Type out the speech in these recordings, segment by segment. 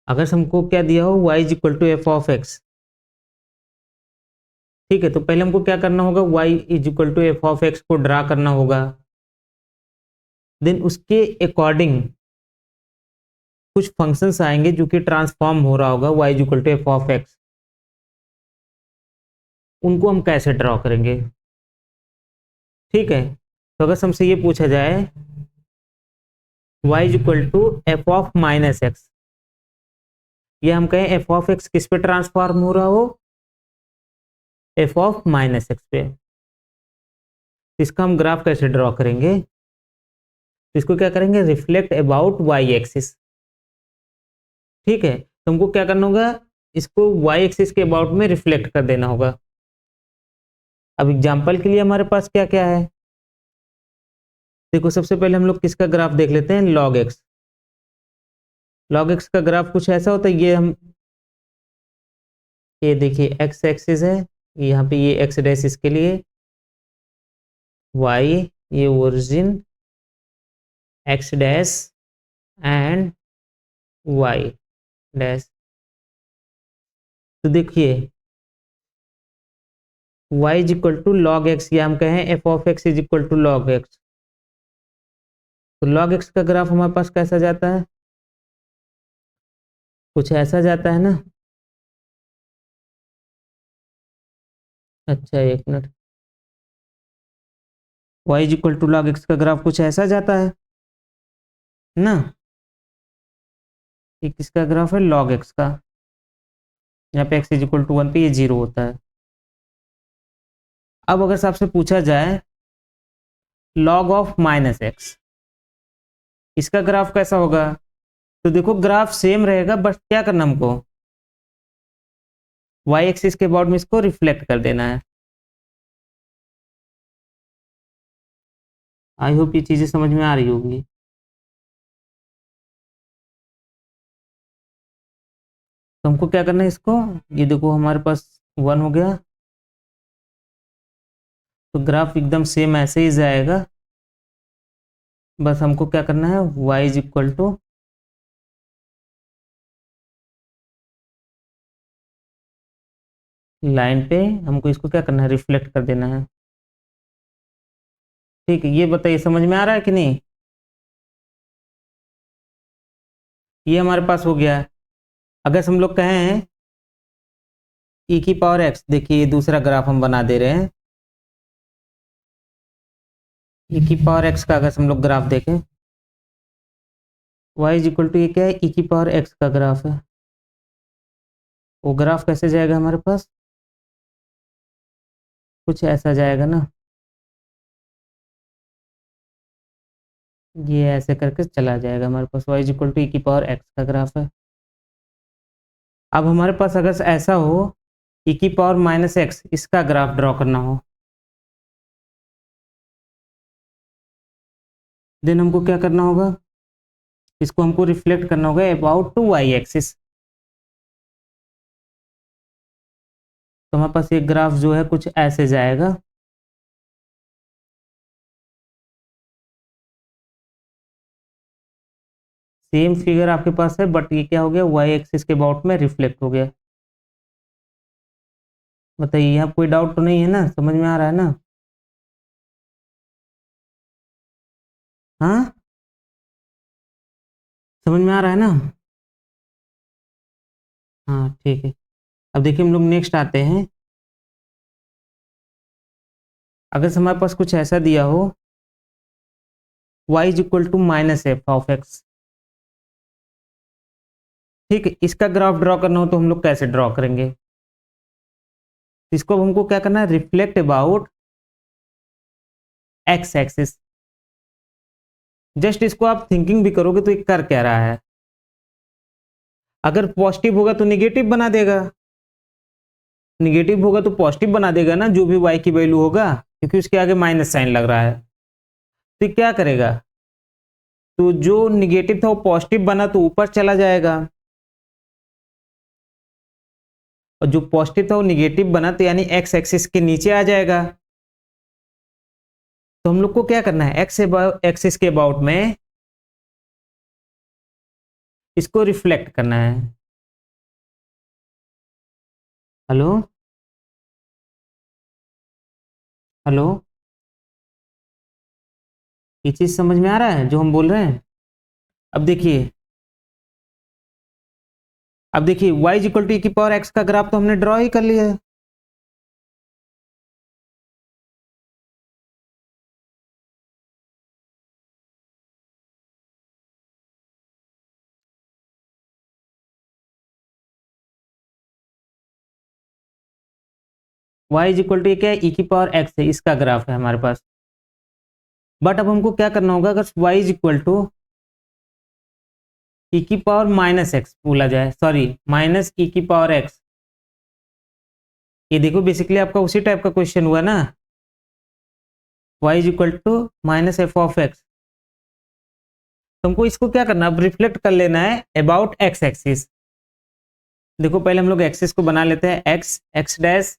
अगर हमको क्या दिया हो y is equal to F of X, ठीक है, तो पहले हमको क्या करना होगा, y is equal to F of X को ड्रा करना होगा। देन उसके अकॉर्डिंग कुछ फंक्शंस आएंगे जो कि ट्रांसफॉर्म हो रहा होगा y is equal to F of X, उनको हम कैसे ड्रॉ करेंगे। ठीक है, तो अगर हमसे ये पूछा जाए y is equal to F of minus x, ये हम कहें एफ ऑफ एक्स किस पे ट्रांसफॉर्म हो रहा हो, एफ ऑफ माइनस एक्स पे। इसका हम ग्राफ कैसे ड्रॉ करेंगे, तो इसको क्या करेंगे, रिफ्लेक्ट अबाउट वाई एक्सिस। ठीक है, तो हमको क्या करना होगा, इसको वाई एक्सिस के अबाउट में रिफ्लेक्ट कर देना होगा। अब एग्जांपल के लिए हमारे पास क्या क्या है, देखो सबसे पहले हम लोग किसका ग्राफ देख लेते हैं, लॉग एक्स। लॉग एक्स का ग्राफ कुछ ऐसा होता है, ये देखिए एक्स एक्सिस है, यहाँ पे ये एक्स डैश इसके लिए, वाई ये origin, X dash and Y dash. तो देखिए y is equal to log X, या हम कहें F of x is equal to log X. तो लॉग एक्स का ग्राफ हमारे पास कैसा जाता है, कुछ ऐसा जाता है ना। अच्छा एक minute, y is equal to log x का ग्राफ कुछ ऐसा जाता है ना। ये किसका ग्राफ है, लॉग एक्स का, यहाँ पे x इज इक्वल टू 1 पे ये 0 होता है। अब अगर आपसे पूछा जाए लॉग ऑफ माइनस एक्स, इसका ग्राफ कैसा होगा, तो देखो ग्राफ सेम रहेगा, बट क्या करना हमको, वाई एक्सिस के अबाउट में इसको रिफ्लेक्ट कर देना है। आई होप ये चीजें समझ में आ रही होगी। तो हमको क्या करना है इसको, ये देखो हमारे पास 1 हो गया, तो ग्राफ एकदम सेम ऐसे ही जाएगा। बस हमको क्या करना है, y is equal to line पे हमको इसको क्या करना है, रिफ्लेक्ट कर देना है। ठीक है, ये बताइए समझ में आ रहा है कि नहीं। ये हमारे पास हो गया। अगर हम लोग कहें e की पावर x, देखिए ये दूसरा ग्राफ हम बना दे रहे हैं, e की पावर x का अगर हम लोग ग्राफ देखें, y इज इक्वल टू ये क्या है, e की पावर x का ग्राफ है। वो ग्राफ कैसे जाएगा हमारे पास, कुछ ऐसा जाएगा ना, ये ऐसे करके चला जाएगा हमारे पास, y is equal to e की पावर x का ग्राफ है। अब हमारे पास अगर ऐसा हो e की पावर माइनस एक्स, इसका ग्राफ ड्रॉ करना हो, देन हमको क्या करना होगा, इसको हमको रिफ्लेक्ट करना होगा अबाउट टू वाई एक्सिस। तो हमारे पास ये ग्राफ जो है कुछ ऐसे जाएगा। सेम फिगर आपके पास है, बट ये क्या हो गया, वाई एक्सिस के अबाउट में रिफ्लेक्ट हो गया। बताइए यहाँ कोई डाउट तो नहीं है ना, समझ में आ रहा है ना। हाँ समझ में आ रहा है ना। हाँ ठीक है, अब देखिए हम लोग नेक्स्ट आते हैं। अगर हमारे पास कुछ ऐसा दिया हो y is equal to minus F of X, ठीक है, इसका ग्राफ ड्रॉ करना हो तो हम लोग कैसे ड्रॉ करेंगे, इसको हमको क्या करना है, reflect about x axis. Just इसको आप थिंकिंग भी करोगे तो ये कर क्या रहा है, अगर पॉजिटिव होगा तो निगेटिव बना देगा, निगेटिव होगा तो पॉजिटिव बना देगा ना, जो भी y की वैल्यू होगा, क्योंकि उसके आगे माइनस साइन लग रहा है। तो क्या करेगा, तो जो निगेटिव था वो पॉजिटिव बना तो ऊपर चला जाएगा, और जो पॉजिटिव था वो निगेटिव बना तो यानी एक्स एक्सिस के नीचे आ जाएगा। तो हम लोग को क्या करना है, एक्स एक्सिस के अबाउट में इसको रिफ्लेक्ट करना है। हेलो हेलो, ये चीज समझ में आ रहा है जो हम बोल रहे हैं? अब देखिए, अब देखिए y is equal to e की पावर x का ग्राफ तो हमने ड्रॉ ही कर लिया है। y इज इक्वल टू क्या है, e की पावर x है, इसका ग्राफ है हमारे पास। बट अब हमको क्या करना होगा, अगर y is equal to e की पावर माइनस एक्स बोला जाए, सॉरी माइनस e की पावर x, ये देखो बेसिकली आपका उसी टाइप का क्वेश्चन हुआ ना, y is equal to minus F of X. तुमको इसको क्या करना, अब रिफ्लेक्ट कर लेना है अबाउट एक्स एक्सिस। देखो पहले हम लोग एक्सिस को बना लेते हैं, X X dash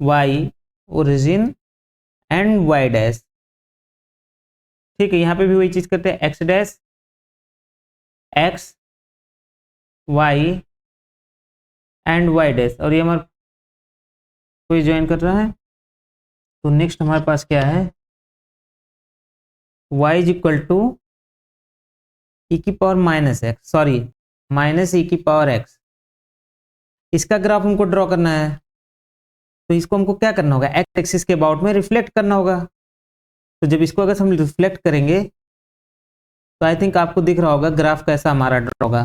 Y origin and Y dash. ठीक है, यहाँ पे भी वही चीज करते हैं, X dash X Y and Y dash, और ये हमारा कोई ज्वाइन कर रहा है। तो नेक्स्ट हमारे पास क्या है, y is equal to e की power minus x, sorry minus e की पावर एक्स, इसका ग्राफ हमको ड्रॉ करना है। तो इसको हमको क्या करना होगा, एक्स एक्सिस के अबाउट में रिफ्लेक्ट करना होगा। तो जब इसको अगर हम रिफ्लेक्ट करेंगे तो आई थिंक आपको दिख रहा होगा ग्राफ कैसा हमारा ड्रॉ होगा,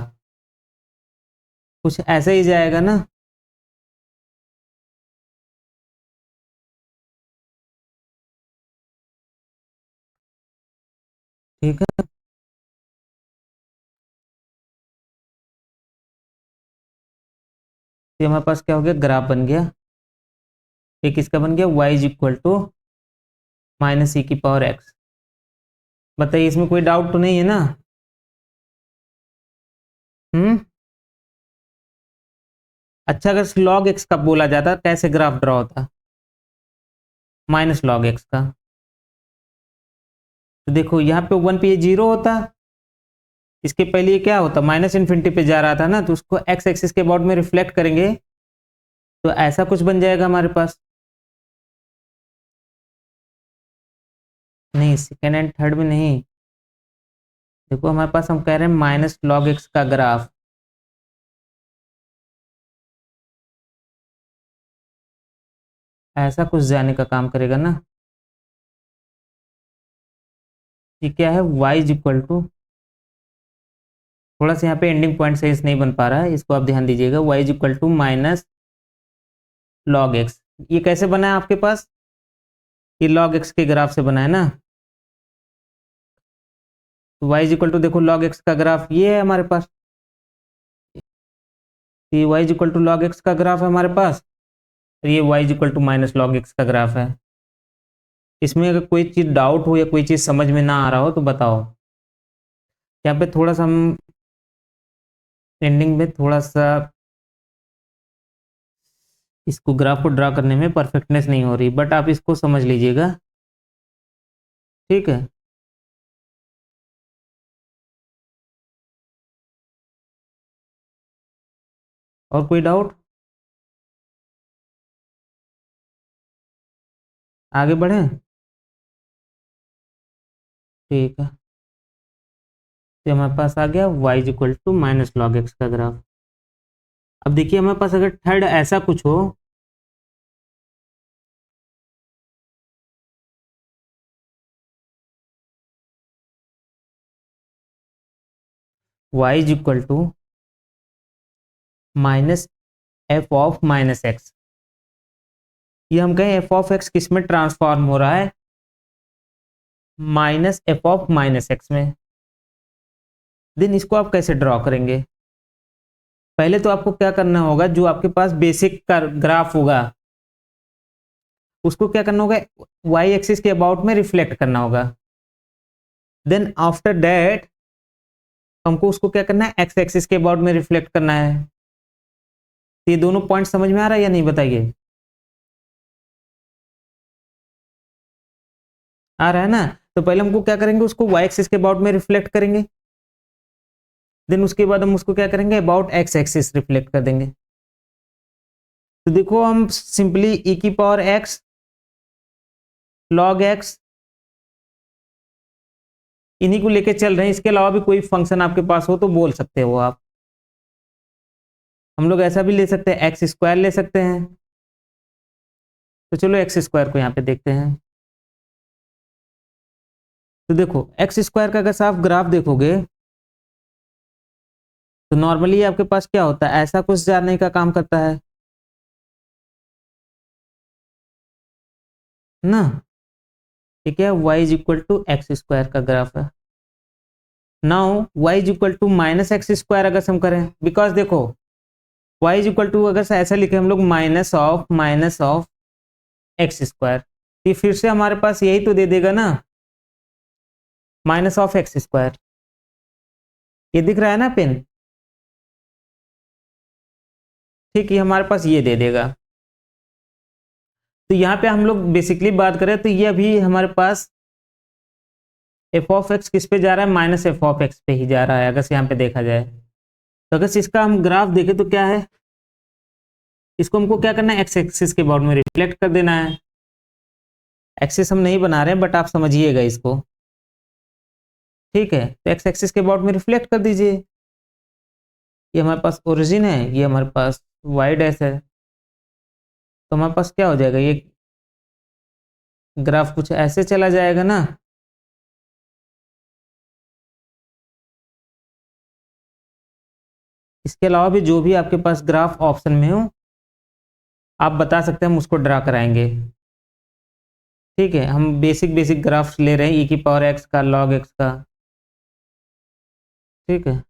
कुछ ऐसा ही जाएगा ना। ठीक है, तो हमारे पास क्या हो गया, ग्राफ बन गया। एक इसका बन गया y is equal to minus e की पावर एक्स। बताइए इसमें कोई डाउट तो नहीं है ना? हम्म। अच्छा, अगर log x का बोला जाता कैसे ग्राफ ड्रॉ होता, माइनस log x का। तो देखो यहाँ पे 1 पे ये 0 होता, इसके पहले ये क्या होता, माइनस इन्फिनिटी पे जा रहा था ना, तो उसको एक्स एक्सिस के अबाउट में रिफ्लेक्ट करेंगे तो ऐसा कुछ बन जाएगा हमारे पास। नहीं, सेकेंड एंड थर्ड में नहीं। देखो हमारे पास हम कह रहे हैं माइनस log x का ग्राफ, ऐसा कुछ जाने का काम करेगा ना। ये क्या है, y इज इक्वल टू, थोड़ा सा यहाँ पे एंडिंग पॉइंट सही से नहीं बन पा रहा है, इसको आप ध्यान दीजिएगा। y is equal to minus log x, ये कैसे बना है आपके पास, ये log x के ग्राफ से बना है ना। तो y इज इक्वल टू, देखो log x का ग्राफ ये है हमारे पास, ये y is equal to log x का ग्राफ है हमारे पास, और ये y is equal to minus log x का ग्राफ है। इसमें अगर कोई चीज़ डाउट हो या कोई चीज़ समझ में ना आ रहा हो तो बताओ। यहाँ पे थोड़ा सा हम एंडिंग में थोड़ा सा इसको ग्राफ को ड्रा करने में परफेक्टनेस नहीं हो रही, बट आप इसको समझ लीजिएगा। ठीक है, और कोई डाउट, आगे बढ़ें? ठीक है, तो हमारे पास आ गया y is equal to minus log x का ग्राफ। अब देखिए हमारे पास अगर थर्ड ऐसा कुछ हो, y is equal to minus F of minus x, ये हम कहें एफ ऑफ एक्स किस में ट्रांसफॉर्म हो रहा है, minus F of minus x में। देन इसको आप कैसे ड्रॉ करेंगे, पहले तो आपको क्या करना होगा, जो आपके पास बेसिक का ग्राफ होगा उसको क्या करना होगा, y एक्सिस के अबाउट में रिफ्लेक्ट करना होगा। देन आफ्टर दैट हमको उसको क्या करना है, x एक्सिस के अबाउट में रिफ्लेक्ट करना है। तो ये दोनों पॉइंट समझ में आ रहा है या नहीं, बताइए। आ रहा है ना? तो पहले हमको क्या करेंगे, उसको y एक्सिस के अबाउट में रिफ्लेक्ट करेंगे, देन उसके बाद हम उसको क्या करेंगे, अबाउट x एक्सिस रिफ्लेक्ट कर देंगे। तो देखो हम सिंपली ई की पावर एक्स लॉग एक्स इन्हीं को लेके चल रहे हैं। इसके अलावा भी कोई फंक्शन आपके पास हो तो बोल सकते हो आप। हम लोग ऐसा भी ले सकते हैं, एक्स स्क्वायर ले सकते हैं। तो चलो एक्स स्क्वायर को यहाँ पे देखते हैं। तो देखो एक्स स्क्वायर का अगर आप ग्राफ देखोगे तो नॉर्मली आपके पास क्या होता है, ऐसा कुछ जानने का काम करता है ना। ठीक है, y is equal to x square का ग्राफ है। Now y is equal to minus x square अगर हम करें, बिकॉज देखो y इज इक्वल टू अगर ऐसा लिखे हम लोग माइनस ऑफ एक्स स्क्वायर, तो फिर से हमारे पास यही तो दे देगा ना, माइनस ऑफ एक्स स्क्वायर। ये दिख रहा है ना पेन, ठीक है, हमारे पास ये दे देगा। तो यहाँ पे हम लोग बेसिकली बात करें तो ये अभी हमारे पास एफ ऑफ एक्स किस पे जा रहा है, माइनस एफ ऑफ एक्स पे ही जा रहा है अगर यहाँ पे देखा जाए। तो अगर इसका हम ग्राफ देखें तो क्या है, इसको हमको क्या करना है, एक्स एक्सिस के बाउंड में रिफ्लेक्ट कर देना है। एक्सिस हम नहीं बना रहे हैं बट आप समझिएगा इसको, ठीक है। तो एक्स एक्सिस के बाउंड में रिफ्लेक्ट कर दीजिए। ये हमारे पास ओरिजिन है, ये हमारे पास वाई डैश है। तो हमारे पास क्या हो जाएगा, ये ग्राफ कुछ ऐसे चला जाएगा ना। इसके अलावा भी जो भी आपके पास ग्राफ ऑप्शन में हो आप बता सकते हैं, हम उसको ड्रा कराएंगे। ठीक है, हम बेसिक ग्राफ्स ले रहे हैं ई की पावर एक्स का, लॉग एक्स का। ठीक है,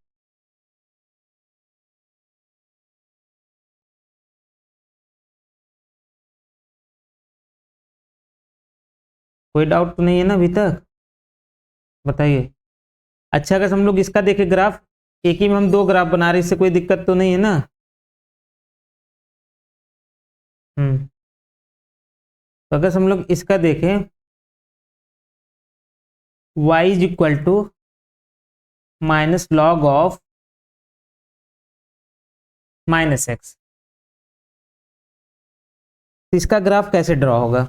कोई डाउट तो नहीं है ना अभी तक, बताइए। अच्छा अगर हम लोग इसका देखें ग्राफ, एक ही में हम दो ग्राफ बना रहे, इससे कोई दिक्कत तो नहीं है ना। तो अगर हम लोग इसका देखें, y is equal to minus log of minus x, तो इसका ग्राफ कैसे ड्रॉ होगा।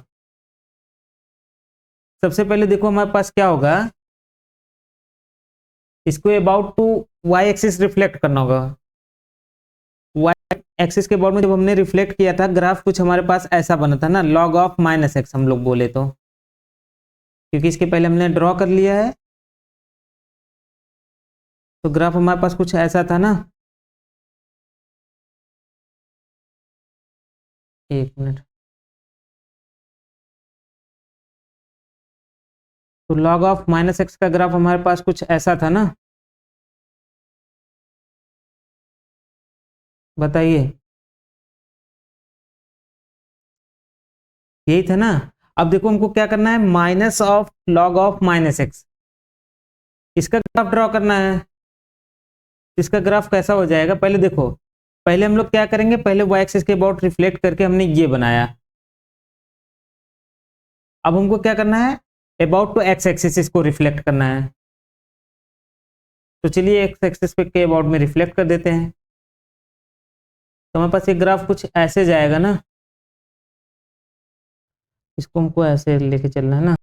सबसे पहले देखो हमारे पास क्या होगा, इसको about to y axis reflect करना होगा। वाई एक्सिस के अबाउट में जब हमने रिफ्लेक्ट किया था ग्राफ कुछ हमारे पास ऐसा बना था ना, लॉग ऑफ माइनस एक्स हम लोग बोले तो, क्योंकि इसके पहले हमने ड्रॉ कर लिया है। तो ग्राफ हमारे पास कुछ ऐसा था ना, एक मिनट। तो लॉग ऑफ माइनस एक्स का ग्राफ हमारे पास कुछ ऐसा था ना, बताइए, यही था ना। अब देखो हमको क्या करना है, minus of log of minus X, इसका ग्राफ ड्रॉ करना है। इसका ग्राफ कैसा हो जाएगा, पहले देखो, पहले हम लोग क्या करेंगे, पहले वाई एक्सिस के अबाउट रिफ्लेक्ट करके हमने ये बनाया। अब हमको क्या करना है, अबाउट टू एक्स एक्सिस इसको रिफ्लेक्ट करना है। तो चलिए एक्स एक्सिस पे के अबाउट में रिफ्लेक्ट कर देते हैं। तो हमारे पास ये ग्राफ कुछ ऐसे जाएगा ना, इसको हमको ऐसे लेके चलना है ना।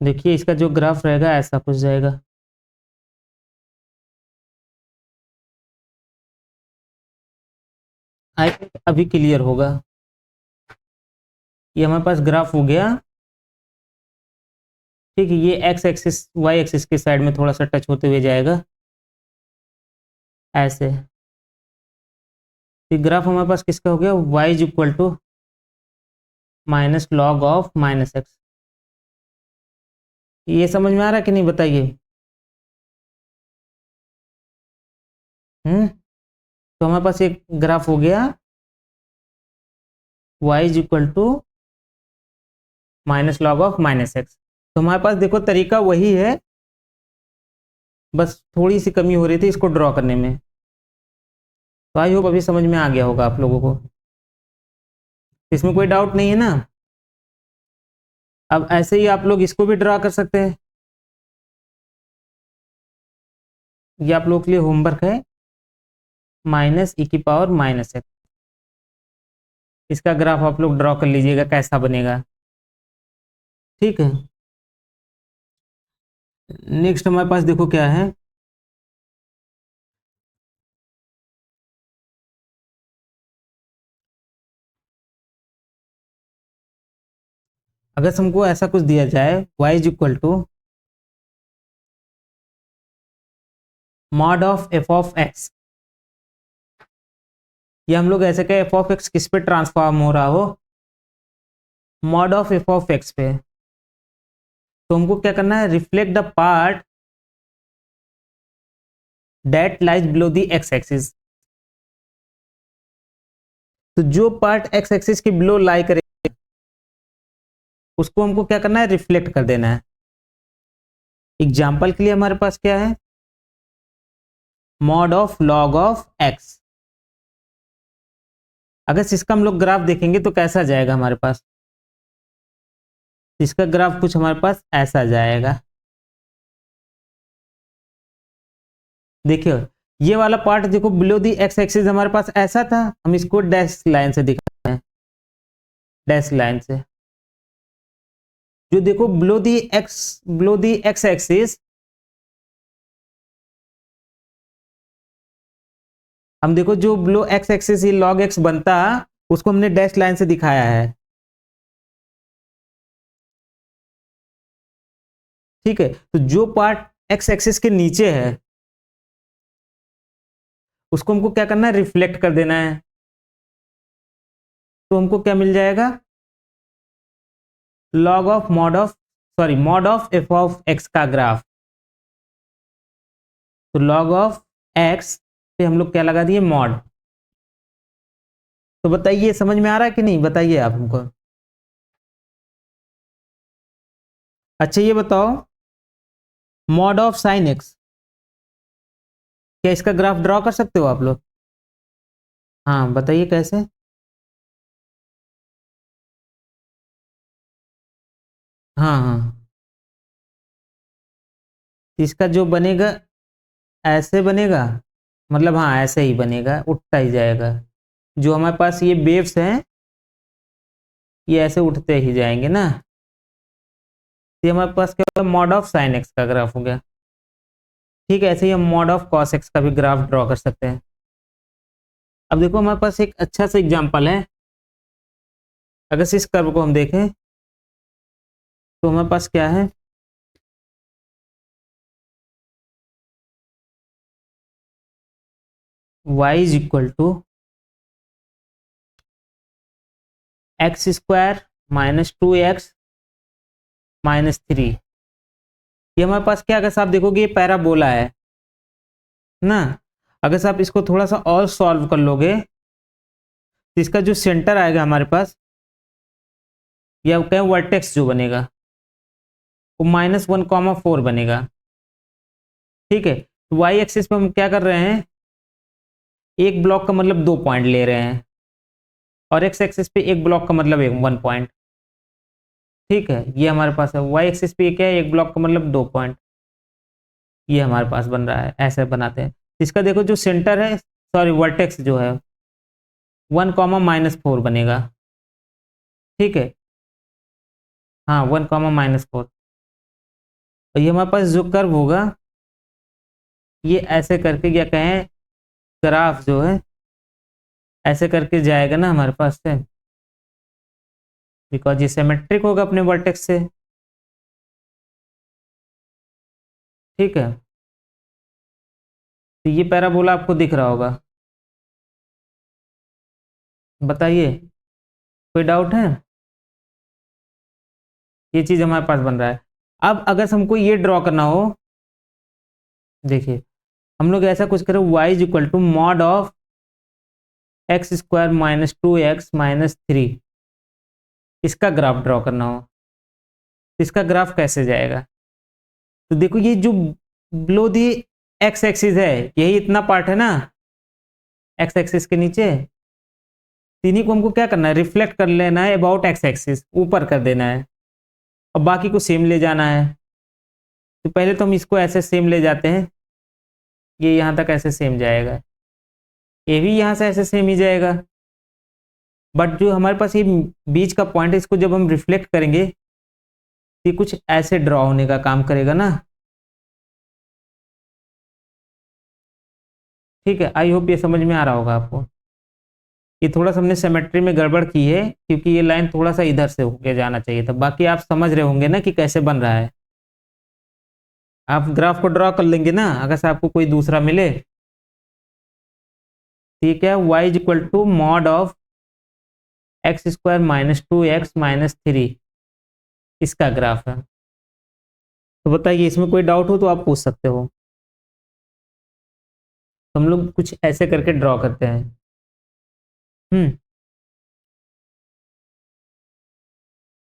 देखिए इसका जो ग्राफ रहेगा ऐसा कुछ जाएगा। आई थिंक अभी क्लियर होगा। ये हमारे पास ग्राफ हो गया, ठीक है। ये एक्स एक्सिस वाई एक्सिस के साइड में थोड़ा सा टच होते हुए जाएगा ऐसे। ये ग्राफ हमारे पास किसका हो गया, y is equal to minus log of minus x. ये समझ में आ रहा है कि नहीं, बताइए। तो हमारे पास एक ग्राफ हो गया y is equal to minus log of minus x. तो हमारे पास देखो तरीका वही है, बस थोड़ी सी कमी हो रही थी इसको ड्रॉ करने में। तो आई होप अभी समझ में आ गया होगा आप लोगों को, इसमें कोई डाउट नहीं है ना। अब ऐसे ही आप लोग इसको भी ड्रॉ कर सकते हैं, ये आप लोगों के लिए होमवर्क है। माइनस ई की पावर माइनस एक्स। इसका ग्राफ आप लोग ड्रॉ कर लीजिएगा कैसा बनेगा। ठीक है, नेक्स्ट हमारे पास देखो क्या है। अगर हमको ऐसा कुछ दिया जाए y is equal to mod of f of x, ये हम लोग ऐसे कहें एफ ऑफ एक्स किस पे ट्रांसफॉर्म हो रहा हो, mod of f of x पे। तो हमको क्या करना है, reflect the part that lies below the x axis. तो जो पार्ट एक्स एक्सिस के बिलो लाई करे उसको हमको क्या करना है, रिफ्लेक्ट कर देना है। एग्जाम्पल के लिए हमारे पास क्या है, mod of log of x. अगर इसका हम लोग ग्राफ देखेंगे तो कैसा जाएगा हमारे पास, इसका ग्राफ कुछ हमारे पास ऐसा जाएगा। देखिए ये वाला पार्ट देखो बिलो दी एक्स एक्सिस हमारे पास ऐसा था, हम इसको डैश लाइन से दिखाते हैं, डैश लाइन से। जो देखो बिलो दी एक्स एक्सिस हम देखो जो बिलो एक्स एक्सिस ये लॉग एक्स बनता उसको हमने डैश लाइन से दिखाया है। ठीक है, तो जो पार्ट एक्स एक्सिस के नीचे है उसको हमको क्या करना है, रिफ्लेक्ट कर देना है। तो हमको क्या मिल जाएगा, log of mod of f of x का ग्राफ। तो लॉग ऑफ एक्स पे हम लोग क्या लगा दिए, मॉड। तो बताइए समझ में आ रहा है कि नहीं, बताइए आप हमको। अच्छा ये बताओ, मॉड ऑफ साइन एक्स, क्या इसका ग्राफ ड्रॉ कर सकते हो आप लोग? हाँ बताइए कैसे। हाँ हाँ, इसका जो बनेगा ऐसे बनेगा, मतलब हाँ ऐसे ही बनेगा, उठता ही जाएगा। जो हमारे पास ये वेव्स हैं ये ऐसे उठते ही जाएंगे ना। ये हमारे पास क्या होगा, मॉड ऑफ साइन एक्स का ग्राफ हो गया। ठीक है, ऐसे ही हम मॉड ऑफ कॉस एक्स का भी ग्राफ ड्रॉ कर सकते हैं। अब देखो हमारे पास एक अच्छा सा एग्जांपल है। अगर इस कर्व को हम देखें तो हमारे पास क्या है, y is equal to x square minus 2x minus 3। ये हमारे पास क्या, अगर आप देखोगे ये पैराबोला है ना। अगर आप इसको थोड़ा सा और सॉल्व कर लोगे तो इसका जो सेंटर आएगा हमारे पास, या कहें वर्टेक्स जो बनेगा वो -1,4 बनेगा। ठीक है, तो वाई एक्सिस पे हम क्या कर रहे हैं, एक ब्लॉक का मतलब 2 पॉइंट ले रहे हैं, और एक्स एक्सिस पे एक ब्लॉक का मतलब 1 पॉइंट। ठीक है, ये हमारे पास है। वाई एक्सिस पे क्या है, एक ब्लॉक का मतलब 2 पॉइंट। ये हमारे पास बन रहा है, ऐसे बनाते हैं। इसका देखो जो सेंटर है, सॉरी वर्टेक्स जो है 1,-4 बनेगा। ठीक है, हाँ 1,-4। और ये हमारे पास जो कर्व होगा ये ऐसे करके, या कहें ग्राफ जो है ऐसे करके जाएगा ना हमारे पास से, बिकॉज ये सिमेट्रिक होगा अपने वर्टेक्स से। ठीक है, तो ये पैराबोला आपको दिख रहा होगा, बताइए कोई डाउट है? ये चीज हमारे पास बन रहा है। अब अगर हमको ये ड्रॉ करना हो, देखिए हम लोग ऐसा कुछ करें, y is equal to mod of x square minus 2x minus 3, इसका ग्राफ ड्रॉ करना हो, इसका ग्राफ कैसे जाएगा? तो देखो ये जो बिलो दी एक्स एक्सिस है, यही इतना पार्ट है ना एक्स एक्सिस के नीचे, इन्हीं को हमको क्या करना है, रिफ्लेक्ट कर लेना है अबाउट एक्स एक्सिस, ऊपर कर देना है, और बाकी को सेम ले जाना है। तो पहले तो हम इसको ऐसे सेम ले जाते हैं, ये यहाँ तक ऐसे सेम जाएगा। ए भी यहाँ से ऐसे सेम ही जाएगा, बट जो हमारे पास ये बीच का पॉइंट है इसको जब हम रिफ्लेक्ट करेंगे ये कुछ ऐसे ड्रॉ होने का काम करेगा ना। ठीक है, आई होप ये समझ में आ रहा होगा आपको। ये थोड़ा सा हमने सिमेट्री में गड़बड़ की है क्योंकि ये लाइन थोड़ा सा इधर से होके जाना चाहिए था, बाकी आप समझ रहे होंगे ना कि कैसे बन रहा है। आप ग्राफ को ड्रॉ कर लेंगे ना अगर से आपको कोई दूसरा मिले। ठीक है, y is equal to mod of x square minus 2x-3 इसका ग्राफ है। तो बताइए इसमें कोई डाउट हो तो आप पूछ सकते हो। तो हम लोग कुछ ऐसे करके ड्रॉ करते हैं।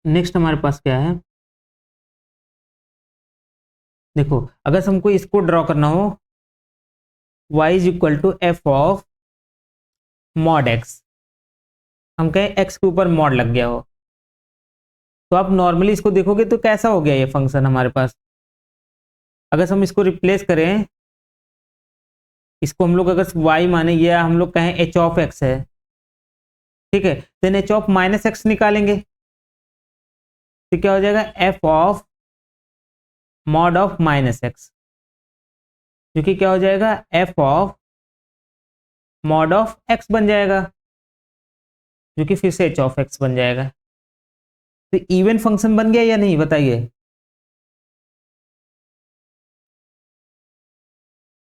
नेक्स्ट हमारे पास क्या है, देखो अगर हमको इसको ड्रॉ करना हो y is equal to F of mod x, हम कहें x के ऊपर मॉड लग गया हो, तो आप नॉर्मली इसको देखोगे तो कैसा हो गया ये फंक्शन हमारे पास। अगर हम इसको रिप्लेस करें, इसको हम लोग अगर y माने या हम लोग कहें h ऑफ x है, ठीक है, then h of minus x निकालेंगे तो क्या हो जाएगा f of mod of minus x, जो कि क्या हो जाएगा f of mod of x बन जाएगा, जो कि फिर से h ऑफ x बन जाएगा। तो इवन फंक्शन बन गया या नहीं बताइए।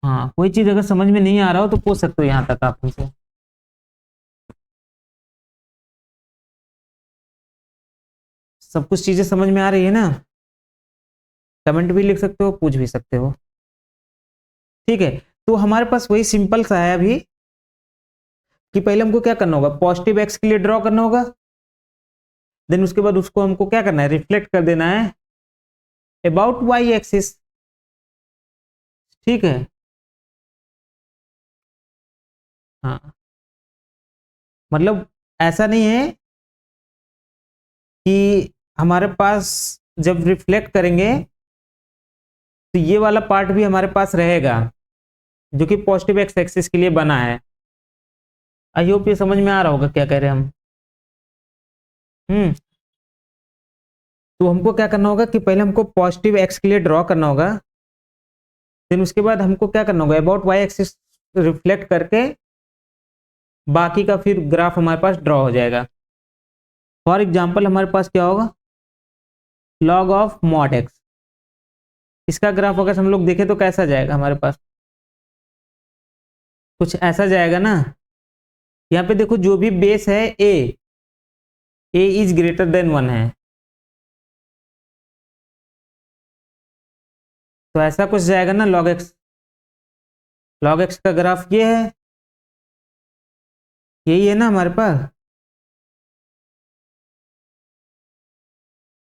हाँ, कोई चीज अगर समझ में नहीं आ रहा हो तो पूछ सकते हो यहाँ तक आप हमसे। सब कुछ चीजें समझ में आ रही है ना। कमेंट भी लिख सकते हो, पूछ भी सकते हो। ठीक है, तो हमारे पास वही सिंपल सा है अभी कि पहले हमको क्या करना होगा, पॉजिटिव एक्स के लिए ड्रॉ करना होगा, देन उसके बाद उसको हमको क्या करना है, रिफ्लेक्ट कर देना है अबाउट वाई एक्सिस। ठीक है, हाँ, मतलब ऐसा नहीं है कि हमारे पास जब रिफ्लेक्ट करेंगे तो ये वाला पार्ट भी हमारे पास रहेगा जो कि पॉजिटिव एक्स एक्सिस के लिए बना है। आई होप ये समझ में आ रहा होगा क्या कह रहे हैं हम। हम्म, तो हमको क्या करना होगा कि पहले हमको पॉजिटिव एक्स के लिए ड्रॉ करना होगा, फिर उसके बाद हमको क्या करना होगा अबाउट वाई एक्सिस रिफ्लेक्ट करके बाकी का फिर ग्राफ हमारे पास ड्रॉ हो जाएगा। फॉर एग्जाम्पल हमारे पास क्या होगा, लॉग ऑफ मॉड एक्स, इसका ग्राफ अगर हम लोग देखें तो कैसा जाएगा हमारे पास, कुछ ऐसा जाएगा ना। यहाँ पे देखो जो भी बेस है ए इज ग्रेटर देन 1 है, तो ऐसा कुछ जाएगा ना। लॉग एक्स का ग्राफ ये है, यही है ना हमारे पास,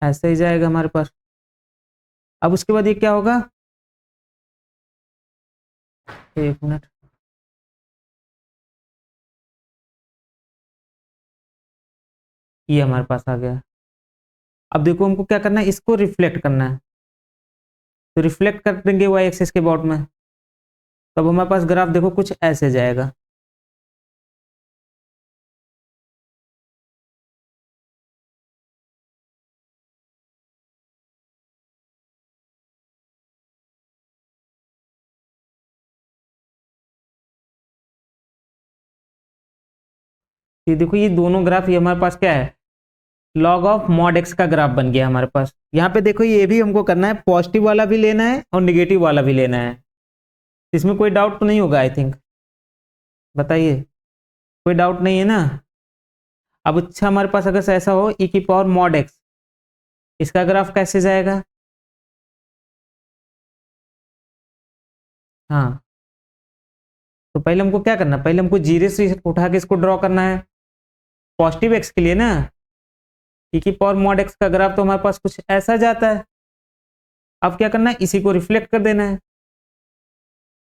ऐसा ही जाएगा हमारे पास। अब उसके बाद ये क्या होगा, एक मिनट, ये हमारे पास आ गया। अब देखो हमको क्या करना है, इसको रिफ्लेक्ट करना है, तो रिफ्लेक्ट कर देंगे वाई एक्सिस के अबाउट में, तब हमारे पास ग्राफ देखो कुछ ऐसे जाएगा। ये देखो ये दोनों ग्राफ, ये हमारे पास क्या है, लॉग ऑफ मॉड एक्स का ग्राफ बन गया हमारे पास। यहाँ पे देखो ये भी हमको करना है, पॉजिटिव वाला भी लेना है और निगेटिव वाला भी लेना है। इसमें कोई डाउट तो नहीं होगा आई थिंक, बताइए, कोई डाउट नहीं है ना। अब अच्छा हमारे पास अगर से ऐसा हो ई की पावर मॉड एक्स, इसका ग्राफ कैसे जाएगा। हाँ, तो पहले हमको क्या करना है, पहले हमको जीरो से उठा के इसको ड्रॉ करना है पॉजिटिव एक्स के लिए ना। ई की पावर मॉड एक्स का ग्राफ तो हमारे पास कुछ ऐसा जाता है। अब क्या करना है, इसी को रिफ्लेक्ट कर देना है,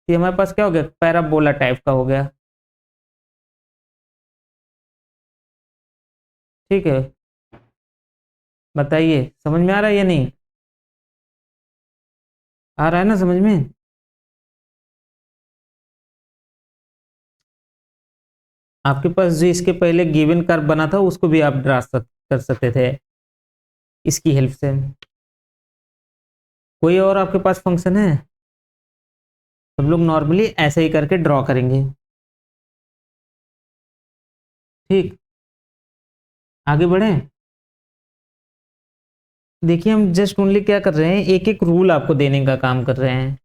ये हमारे पास क्या हो गया, पैराबोला टाइप का हो गया। ठीक है, बताइए समझ में आ रहा है या नहीं, आ रहा है ना समझ में। आपके पास जो इसके पहले गिवन कर्व बना था उसको भी आप कर सकते थे इसकी हेल्प से। कोई और आपके पास फंक्शन है? हम लोग नॉर्मली ऐसे ही करके ड्रॉ करेंगे। ठीक, आगे बढ़ें। देखिए हम जस्ट ओनली क्या कर रहे हैं, एक एक रूल आपको देने का काम कर रहे हैं।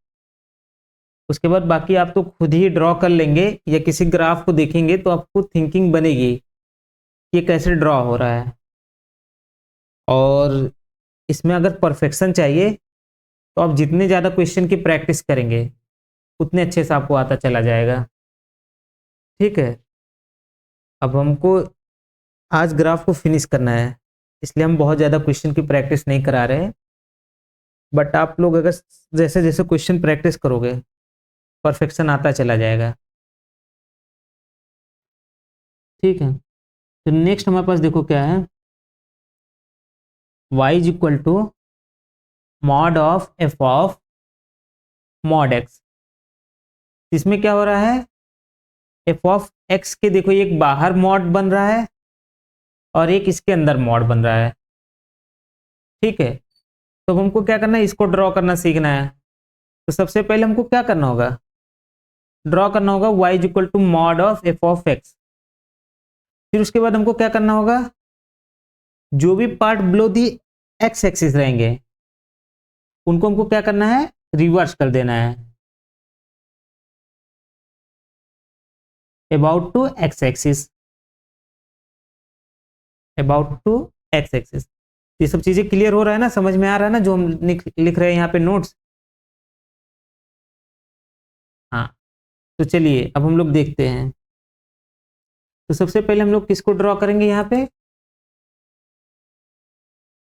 उसके बाद बाकी आप तो खुद ही ड्रॉ कर लेंगे या किसी ग्राफ को देखेंगे तो आपको थिंकिंग बनेगी कि ये कैसे ड्रॉ हो रहा है। और इसमें अगर परफेक्शन चाहिए तो आप जितने ज़्यादा क्वेश्चन की प्रैक्टिस करेंगे उतने अच्छे से आपको आता चला जाएगा। ठीक है, अब हमको आज ग्राफ को फिनिश करना है, इसलिए हम बहुत ज़्यादा क्वेश्चन की प्रैक्टिस नहीं करा रहे हैं। बट आप लोग अगर जैसे जैसे क्वेश्चन प्रैक्टिस करोगे परफेक्शन आता चला जाएगा। ठीक है, तो नेक्स्ट हमारे पास देखो क्या है, y is equal to mod of f of mod x. इसमें क्या हो रहा है, एफ ऑफ एक्स के देखो एक बाहर मॉड बन रहा है और एक इसके अंदर मॉड बन रहा है। ठीक है, तो हमको क्या करना है, इसको ड्रॉ करना सीखना है। तो सबसे पहले हमको क्या करना होगा, ड्रॉ करना होगा y is equal to mod of f of x. फिर उसके बाद हमको क्या करना होगा, जो भी part below the x axis रहेंगे उनको हमको क्या करना है, रिवर्स कर देना है about to x axis, about to x axis. ये सब चीजें क्लियर हो रहा है ना, समझ में आ रहा है ना जो हम लिख रहे हैं यहाँ पे नोट्स। हाँ, तो चलिए अब हम लोग देखते हैं। तो सबसे पहले हम लोग किसको ड्रॉ करेंगे यहाँ पे,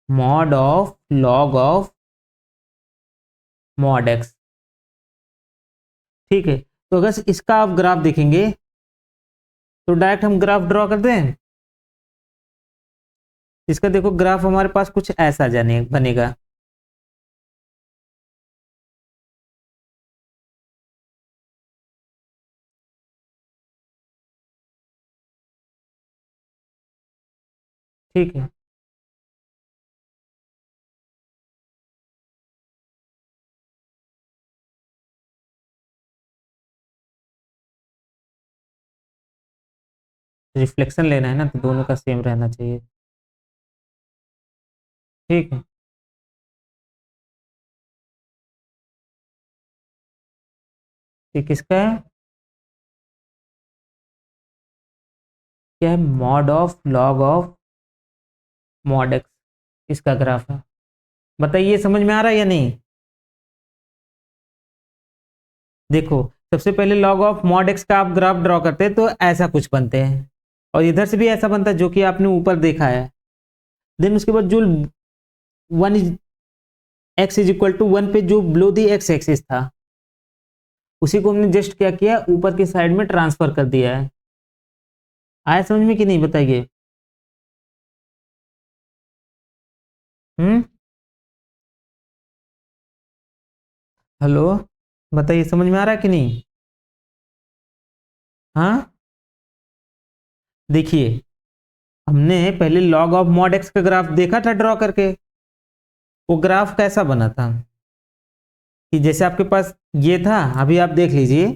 mod of log of mod x. ठीक है, तो अगर इसका आप ग्राफ देखेंगे तो डायरेक्ट हम ग्राफ ड्रॉ कर दें। इसका देखो ग्राफ हमारे पास कुछ ऐसा जाने बनेगा। ठीक है, रिफ्लेक्शन लेना है ना तो दोनों का सेम रहना चाहिए। ठीक है, ये किसका है, क्या है, mod of log of mod x, इसका ग्राफ है। बताइए समझ में आ रहा है या नहीं। देखो सबसे पहले log ऑफ मॉड एक्स का आप ग्राफ ड्रॉ करते हैं तो ऐसा कुछ बनते हैं, और इधर से भी ऐसा बनता है जो कि आपने ऊपर देखा है। देन उसके बाद जो one is x is equal to one पे जो बिलो दी एक्स एक्सिस था उसी को हमने जस्ट क्या किया, ऊपर की साइड में ट्रांसफर कर दिया है। आया समझ में कि नहीं, बताइए। हम्म, हेलो, बताइए समझ में आ रहा है कि नहीं। हाँ, देखिए हमने पहले log ऑफ मॉड एक्स का ग्राफ देखा था ड्रॉ करके। वो ग्राफ कैसा बना था कि जैसे आपके पास ये था, अभी आप देख लीजिए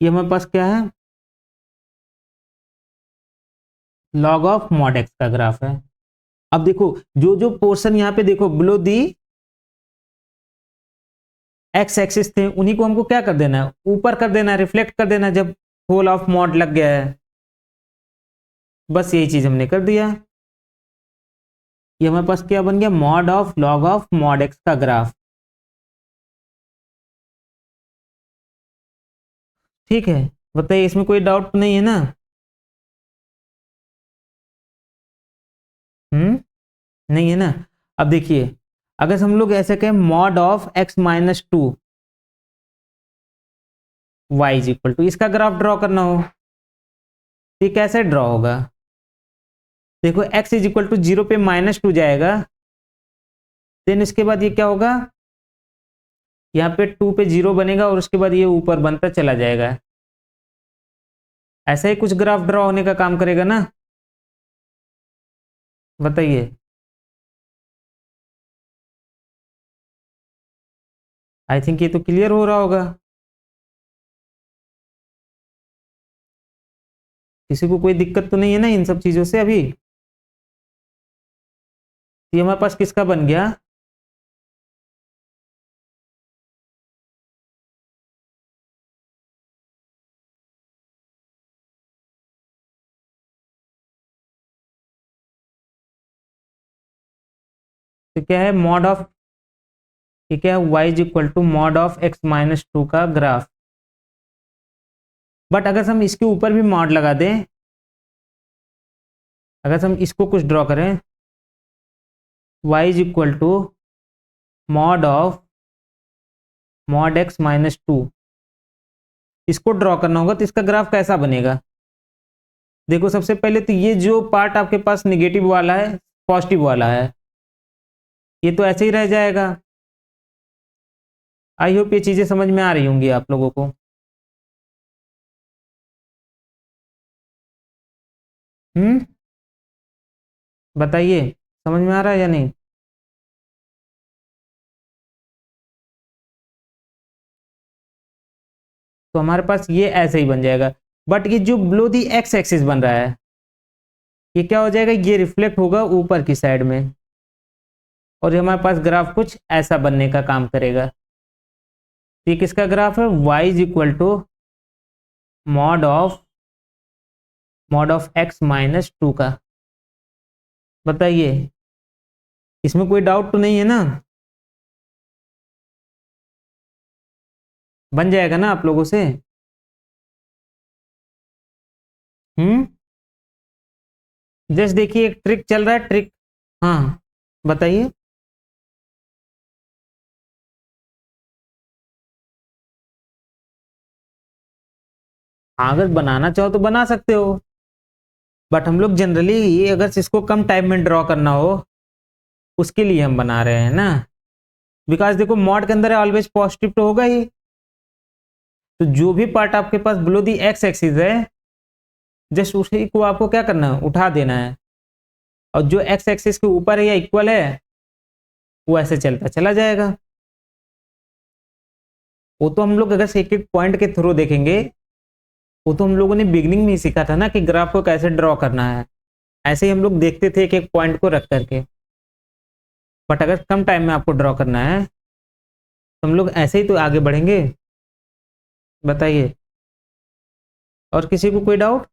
ये हमारे पास क्या है, log ऑफ मॉड एक्स का ग्राफ है। अब देखो जो जो पोर्शन यहाँ पे देखो बिलो दी एक्स एक्सिस थे उन्हीं को हमको क्या कर देना है, ऊपर कर देना है, रिफ्लेक्ट कर देना है जब होल ऑफ मॉड लग गया है। बस यही चीज हमने कर दिया। ये हमारे पास क्या बन गया, mod of log of mod x का ग्राफ। ठीक है, बताइए इसमें कोई डाउट नहीं है ना। नहीं है ना। अब देखिए अगर हम लोग ऐसे कहें mod of x minus two y is equal to, इसका ग्राफ ड्रॉ करना हो तो ये कैसे ड्रॉ होगा, देखो x is equal to zero पे माइनस टू जाएगा, देन इसके बाद ये क्या होगा, यहाँ पे टू पे जीरो बनेगा और उसके बाद ये ऊपर बनता चला जाएगा। ऐसा ही कुछ ग्राफ ड्रॉ होने का काम करेगा ना, बताइए। आई थिंक ये तो क्लियर हो रहा होगा, किसी को कोई दिक्कत तो नहीं है ना इन सब चीजों से अभी। ये हमारे पास किसका बन गया, तो क्या है मॉड ऑफ, ये क्या है y is equal to mod of x minus 2 का ग्राफ। बट अगर हम इसके ऊपर भी मॉड लगा दें, अगर हम इसको कुछ ड्रॉ करें, y is equal to mod of mod x minus 2, इसको ड्रॉ करना होगा तो इसका ग्राफ कैसा बनेगा। देखो सबसे पहले तो ये जो पार्ट आपके पास निगेटिव वाला है, पॉजिटिव वाला है, ये तो ऐसे ही रह जाएगा। आई होप ये चीजें समझ में आ रही होंगी आप लोगों को। बताइए समझ में आ रहा है या नहीं। तो हमारे पास ये ऐसे ही बन जाएगा, बट ये जो बिलो दी एक्स एक्सिस बन रहा है, ये क्या हो जाएगा, ये रिफ्लेक्ट होगा ऊपर की साइड में, और ये हमारे पास ग्राफ कुछ ऐसा बनने का काम करेगा। ये किसका ग्राफ है, y is equal to mod of x minus 2 का। बताइए इसमें कोई डाउट तो नहीं है ना, बन जाएगा ना आप लोगों से। जस्ट देखिए एक ट्रिक चल रहा है, ट्रिक। हाँ बताइए। हाँ अगर बनाना चाहो तो बना सकते हो, बट हम लोग जनरली अगर इसको कम टाइम में ड्रॉ करना हो उसके लिए हम बना रहे हैं ना, बिकॉज देखो मॉड के अंदर ऑलवेज पॉजिटिव तो होगा ही, तो जो भी पार्ट आपके पास बिलो दी एक्स एक्सिस है, जस्ट उसी को आपको क्या करना है, उठा देना है, और जो एक्स एक्सिस के ऊपर है या इक्वल है वो ऐसे चलता चला जाएगा। वो तो हम लोग अगर एक एक पॉइंट के थ्रू देखेंगे, वो तो हम लोगों ने बिगनिंग में ही सीखा था ना कि ग्राफ को कैसे ड्रॉ करना है, ऐसे ही हम लोग देखते थे एक एक पॉइंट को रख करके। बट अगर कम टाइम में आपको ड्रॉ करना है तो हम लोग ऐसे ही तो आगे बढ़ेंगे। बताइए और किसी को कोई डाउट।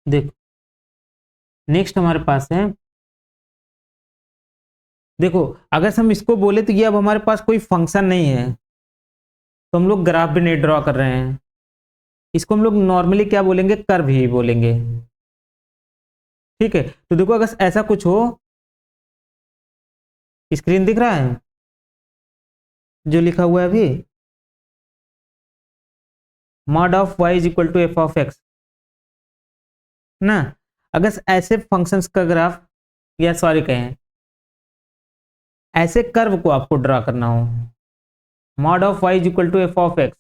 देखो नेक्स्ट हमारे पास है, देखो अगर हम इसको बोले तो ये अब हमारे पास कोई फंक्शन नहीं है, तो हम लोग ग्राफ भी नहीं ड्रॉ कर रहे हैं, इसको हम लोग नॉर्मली क्या बोलेंगे, कर्व ही बोलेंगे। ठीक है, तो देखो अगर ऐसा कुछ हो, स्क्रीन दिख रहा है जो लिखा हुआ है अभी, mod of y is equal to F of x ना। अगर ऐसे फंक्शंस का ग्राफ, या सॉरी कहें ऐसे कर्व को आपको ड्रॉ करना हो, mod of y is equal to F of x,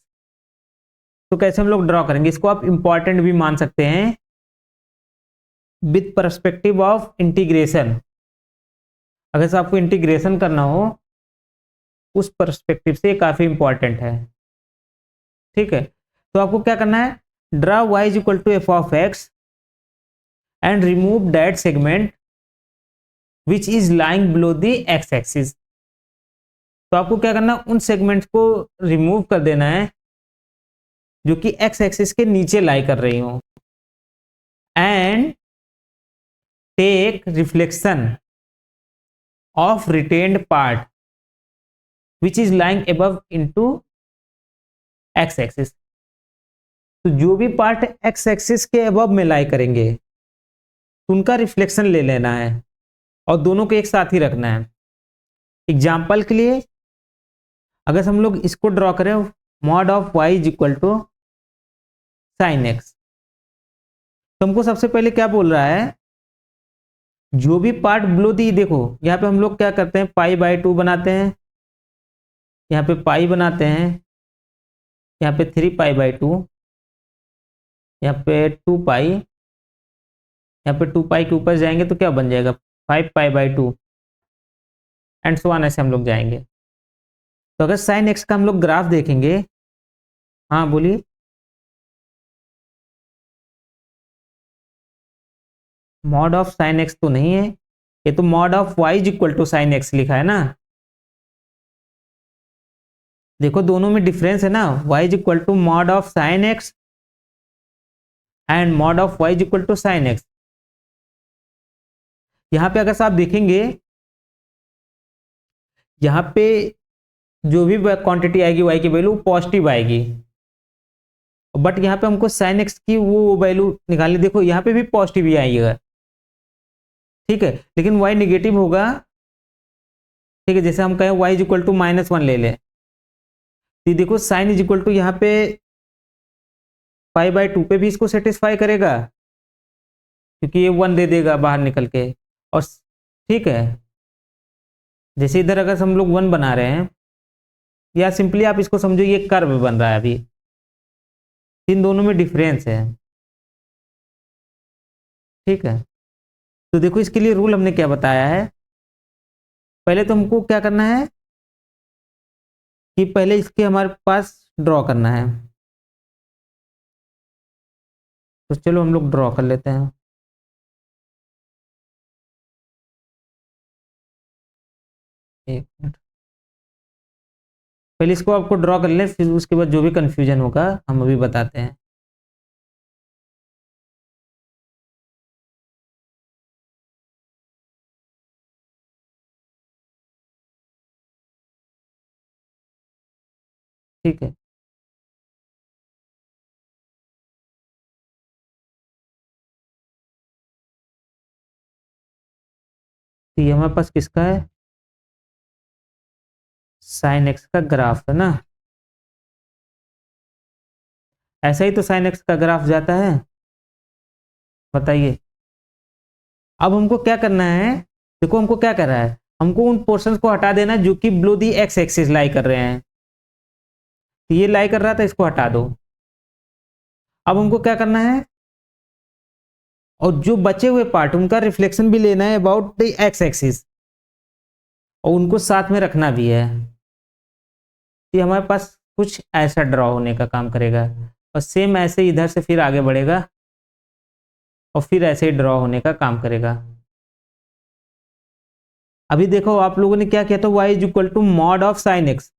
तो कैसे हम लोग ड्रॉ करेंगे, इसको आप इंपॉर्टेंट भी मान सकते हैं विद परस्पेक्टिव ऑफ इंटीग्रेशन। अगर से आपको इंटीग्रेशन करना हो उस परस्पेक्टिव से काफी इंपॉर्टेंट है। ठीक है, तो आपको क्या करना है, draw y is equal to F of x and remove that segment which is lying below the x axis. तो आपको क्या करना है, उन सेगमेंट्स को रिमूव कर देना है जो कि एक्स एक्सिस के नीचे लाई कर रही हो, and take reflection of retained part which is lying above into x axis. तो जो भी पार्ट एक्स एक्सिस के अबव में लाई करेंगे उनका रिफ्लेक्शन ले लेना है और दोनों को एक साथ ही रखना है। एग्जाम्पल के लिए अगर हम लोग इसको ड्रॉ करें, mod of y is equal to sine x, तो हमको सबसे पहले क्या बोल रहा है, जो भी पार्ट बिलो दी, देखो यहाँ पे हम लोग क्या करते हैं, पाई बाय 2 बनाते हैं, यहाँ पे पाई बनाते हैं, यहाँ पे 3π/2, यहाँ पे 2π, यहाँ पे 2π के ऊपर जाएंगे तो क्या बन जाएगा 5π/2 एंड सो ऑन, ऐसे हम लोग जाएंगे। तो अगर साइन एक्स का हम लोग ग्राफ देखेंगे, हाँ बोलिए। मॉड ऑफ साइन एक्स तो नहीं है, ये तो mod of y is equal to sine x लिखा है ना। देखो दोनों में डिफरेंस है ना, y is equal to mod of sine x and mod of y is equal to sine x. यहाँ पे अगर आप देखेंगे, यहाँ पे जो भी क्वांटिटी आएगी वाई की वैल्यू पॉजिटिव आएगी, बट यहाँ पे हमको साइन एक्स की वो वैल्यू निकालनी, देखो यहाँ पे भी पॉजिटिव ही आएगा, ठीक है, लेकिन वाई निगेटिव होगा, ठीक है। जैसे हम कहें वाई इज इक्वल टू -1 ले लें, तो देखो साइन इज इक्वल टू यहाँ पे π/2 पे भी इसको सेटिस्फाई करेगा, क्योंकि ये 1 दे देगा बाहर निकल के, और ठीक है। जैसे इधर अगर हम लोग 1 बना रहे हैं, या सिंपली आप इसको समझो ये कर्व बन रहा है अभी, इन दोनों में डिफरेंस है, ठीक है। तो देखो इसके लिए रूल हमने क्या बताया है, पहले तो हमको क्या करना है कि पहले इसके हमारे पास ड्रॉ करना है, तो चलो हम लोग ड्रॉ कर लेते हैं। एक मिनट, पहले इसको आपको ड्रॉ कर लें, फिर उसके बाद जो भी कंफ्यूजन होगा हम अभी बताते हैं। ठीक है, तो ये हमारे पास किसका है, साइन एक्स का ग्राफ है ना। ऐसा ही तो साइन एक्स का ग्राफ जाता है, बताइए। अब हमको क्या करना है, देखो हमको क्या कर रहा है, हमको उन पोर्शंस को हटा देना जो कि बिलो दी एक्स एक्सिस लाई कर रहे हैं, तो ये लाई कर रहा था, इसको हटा दो। अब हमको क्या करना है, और जो बचे हुए पार्ट उनका रिफ्लेक्शन भी लेना है अबाउट द एक्स एक्सिस, और उनको साथ में रखना भी है। ये हमारे पास कुछ ऐसा ड्रॉ होने का काम करेगा, और सेम ऐसे इधर से फिर आगे बढ़ेगा, और फिर ऐसे ही ड्रॉ होने का काम करेगा। अभी देखो आप लोगों ने क्या किया था, y is equal to mod of sine x,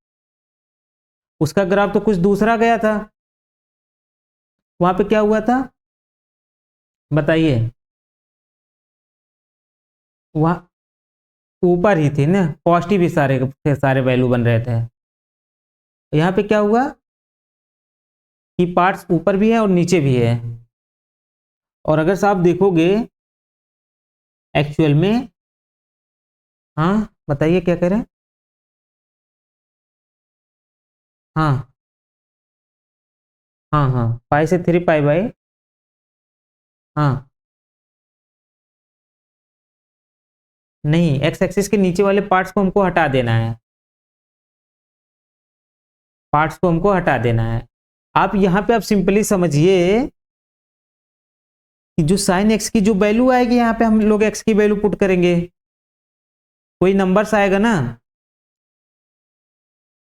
उसका ग्राफ तो कुछ दूसरा गया था, वहां पे क्या हुआ था बताइए, वहां ऊपर ही थी ना, पॉजिटिव ही सारे वैल्यू बन रहे थे। यहाँ पे क्या हुआ कि पार्ट्स ऊपर भी है और नीचे भी है, और अगर आप देखोगे एक्चुअल में, हाँ बताइए क्या कह रहे हैं, हाँ हाँ हाँ, पाई से 3π/, हाँ नहीं, एक्स एक्सिस के नीचे वाले पार्ट्स को हमको हटा देना है, पार्ट्स को हमको हटा देना है। आप यहाँ पे आप सिंपली समझिए कि जो साइन एक्स की जो वैल्यू आएगी, यहाँ पे हम लोग एक्स की वैल्यू पुट करेंगे, कोई नंबर्स आएगा ना,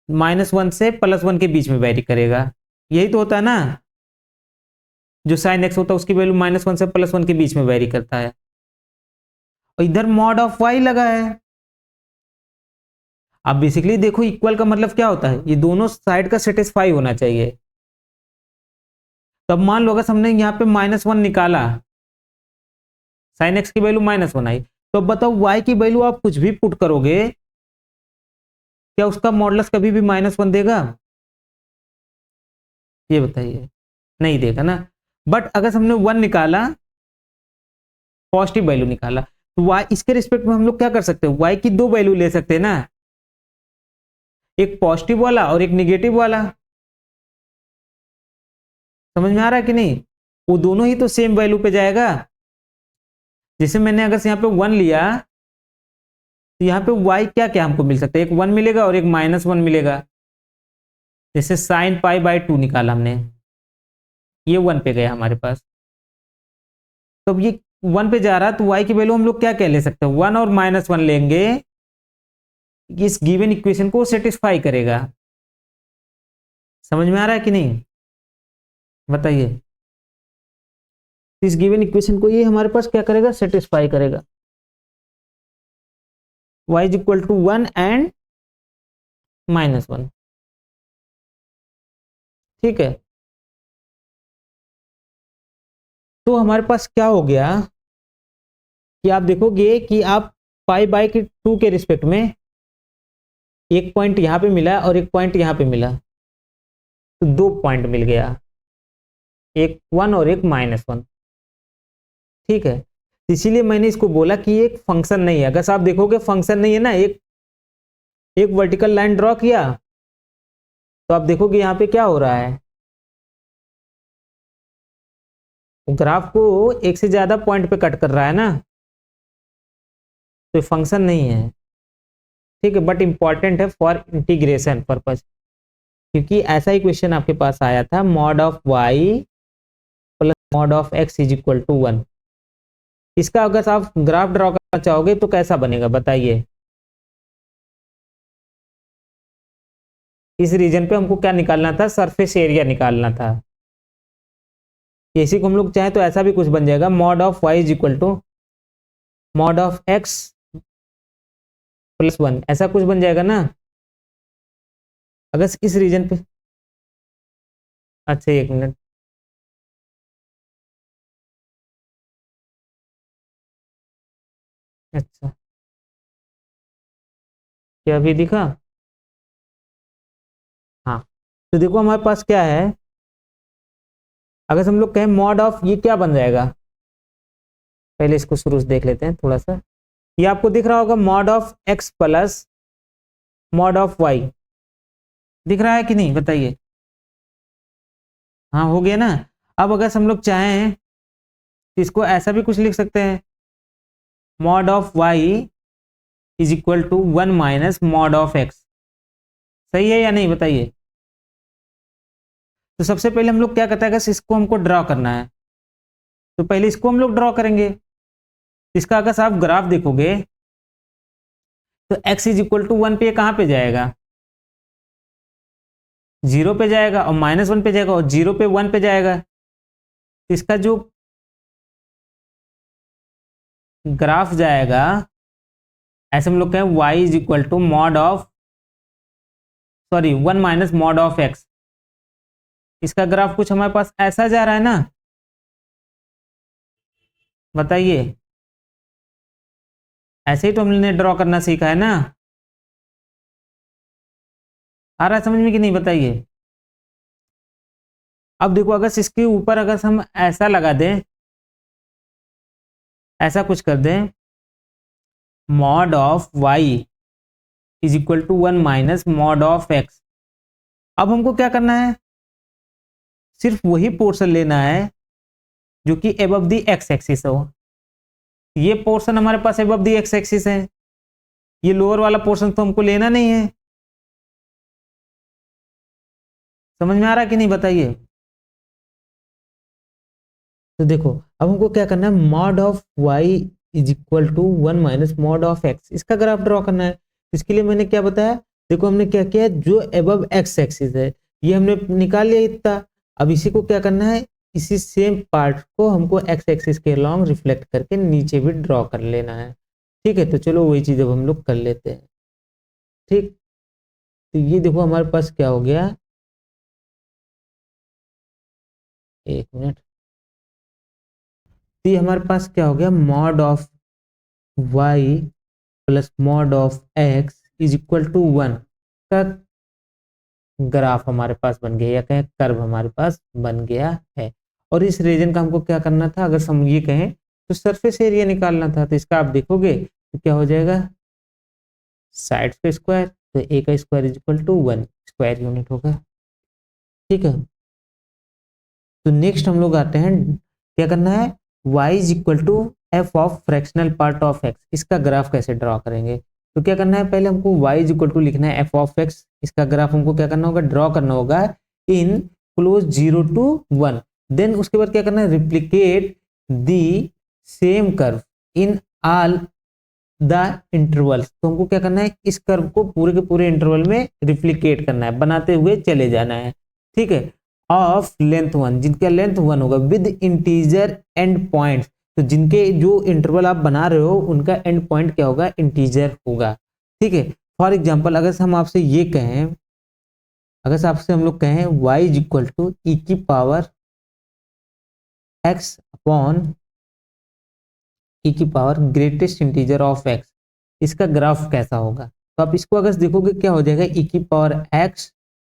-1 से +1 के बीच में वेरी करेगा, यही तो होता है ना, जो साइन एक्स होता है उसकी वैल्यू -1 से +1 के बीच में वेरी करता है, और इधर मॉड ऑफ वाई लगा है। अब बेसिकली देखो इक्वल का मतलब क्या होता है, ये दोनों साइड का सेटिस्फाई होना चाहिए। तो अब मान लो अगर हमने यहाँ पे -1 निकाला, साइन एक्स की वैल्यू -1 आई, तो अब बताओ वाई की वैल्यू आप कुछ भी पुट करोगे, क्या उसका मॉडुलस कभी भी -1 देगा, ये बताइए, नहीं देगा ना। बट अगर हमने 1 निकाला, पॉजिटिव वैल्यू निकाला, तो वाई इसके रिस्पेक्ट में हम लोग क्या कर सकते हैं, वाई की दो वैल्यू ले सकते हैं ना, एक पॉजिटिव वाला और एक निगेटिव वाला, समझ में आ रहा है कि नहीं, वो दोनों ही तो सेम वैल्यू पे जाएगा। जैसे मैंने अगर यहाँ पे 1 लिया, तो यहाँ पे y क्या क्या हमको मिल सकता है, एक 1 मिलेगा और एक -1 मिलेगा। जैसे sin π/2 निकाला हमने, ये 1 पे गया हमारे पास। तो अब ये 1 पे जा रहा है तो y की वैल्यू हम लोग क्या क्या ले सकते हैं, 1 और -1 लेंगे, इस गिवन इक्वेशन को सेटिस्फाई करेगा। समझ में आ रहा है कि नहीं, बताइए। इस गिवन इक्वेशन को ये हमारे पास क्या करेगा, सेटिस्फाई करेगा। y is equal to 1 and -1, ठीक है। तो हमारे पास क्या हो गया कि आप देखोगे कि आप π/2 के रिस्पेक्ट में एक पॉइंट यहां पे मिला और एक पॉइंट यहां पे मिला, तो 2 पॉइंट मिल गया, एक 1 और एक -1, ठीक है। इसीलिए मैंने इसको बोला कि एक फंक्शन नहीं है। अगर आप देखोगे फंक्शन नहीं है ना, एक वर्टिकल लाइन ड्रॉ किया तो आप देखोगे यहाँ पे क्या हो रहा है, ग्राफ को एक से ज्यादा पॉइंट पे कट कर रहा है ना, तो फंक्शन नहीं है, ठीक है। बट इंपॉर्टेंट है फॉर इंटीग्रेशन पर्पज, क्योंकि ऐसा ही क्वेश्चन आपके पास आया था, mod of y plus mod of x is equal to 1। इसका अगर आप ग्राफ ड्रॉ करना चाहोगे तो कैसा बनेगा बताइए। इस रीजन पे हमको क्या निकालना था, सरफेस एरिया निकालना था। इसी को हम लोग चाहे तो ऐसा भी कुछ बन जाएगा, mod of y is equal to mod of x plus 1, ऐसा कुछ बन जाएगा ना अगर इस रीजन पे। अच्छा एक मिनट, अच्छा क्या अभी दिखा, हाँ। तो देखो हमारे पास क्या है, अगर हम लोग कहें मॉड ऑफ, ये क्या बन जाएगा, पहले इसको शुरू से देख लेते हैं थोड़ा सा। ये आपको दिख रहा होगा mod of x plus mod of y, दिख रहा है कि नहीं बताइए। हाँ हो गया ना। अब अगर हम लोग चाहें तो इसको ऐसा भी कुछ लिख सकते हैं, mod of y is equal to 1 minus mod of x. सही है या नहीं बताइए। तो सबसे पहले हम लोग क्या करते हैं, अगर इसको हमको ड्रॉ करना है तो पहले इसको हम लोग ड्रॉ करेंगे। इसका अगर आप ग्राफ देखोगे तो x इज इक्वल टू 1 पे कहाँ पे जाएगा, 0 पे जाएगा, और -1 पे जाएगा, और 0 पे 1 पे जाएगा। इसका जो ग्राफ जाएगा, ऐसे हम लोग कहें y is equal to mod of, sorry 1 minus mod of x। इसका ग्राफ कुछ हमारे पास ऐसा जा रहा है ना, बताइए। ऐसे ही तो हमने ड्रॉ करना सीखा है ना, आ रहा है समझ में कि नहीं बताइए। अब देखो अगर इसके ऊपर अगर हम ऐसा लगा दें, ऐसा कुछ कर दें, mod of y is equal to 1 minus mod of x. अब हमको क्या करना है, सिर्फ वही पोर्शन लेना है जो कि एबव दी एक्स एक्सिस हो। ये पोर्शन हमारे पास एबव दी एक्स एक्सिस है, ये लोअर वाला पोर्शन तो हमको लेना नहीं है। समझ में आ रहा है कि नहीं बताइए। तो देखो अब हमको क्या करना है, mod of y is equal to 1 minus mod of x, इसका ग्राफ ड्रॉ करना है। इसके लिए मैंने क्या बताया, देखो हमने क्या किया, जो एबव एक्स एक्सिस है ये हमने निकाल लिया इतना। अब इसी को क्या करना है, इसी सेम पार्ट को हमको एक्स एक्सिस के अलॉन्ग रिफ्लेक्ट करके नीचे भी ड्रॉ कर लेना है, ठीक है। तो चलो वही चीज अब हम लोग कर लेते हैं, ठीक। तो ये देखो हमारे पास क्या हो गया, एक मिनट। तो ये हमारे पास क्या हो गया, mod of y plus mod of x is equal to 1 का ग्राफ हमारे पास बन गया, या कहें कर्व हमारे पास बन गया है। और इस रीजन का हमको क्या करना था, अगर हम ये कहें तो सरफेस एरिया निकालना था। तो इसका आप देखोगे तो क्या हो जाएगा, साइड का स्क्वायर, तो ए का square is equal to 1 square unit होगा, ठीक है। तो नेक्स्ट हम लोग आते हैं, क्या करना है, y is equal to F of fractional part of x, इसका ग्राफ कैसे ड्रॉ करेंगे। तो क्या करना है, पहले हमको y इज इक्वल टू लिखना है एफ ऑफ एक्स, इसका ग्राफ हमको क्या करना होगा, ड्रॉ करना होगा इन क्लोज 0 to 1। देन उसके बाद क्या करना है, replicate the same curve in all the intervals. तो हमको क्या करना है, इस कर्व को पूरे के पूरे इंटरवल में रिप्लिकेट करना है, बनाते हुए चले जाना है, ठीक है। ऑफ लेंथ 1, जिनका लेंथ 1 होगा, विद इंटीजर एंड पॉइंट्स। तो जिनके जो इंटरवल आप बना रहे हो उनका एंड पॉइंट क्या होगा, इंटीजर होगा, ठीक है। फॉर एग्जाम्पल अगर हम आपसे ये कहें, अगर आपसे हम लोग कहें y is equal to e की पावर x अपॉन ई की power greatest integer of x, इसका ग्राफ कैसा होगा। तो आप इसको अगर देखोगे क्या हो जाएगा, ई की पावर x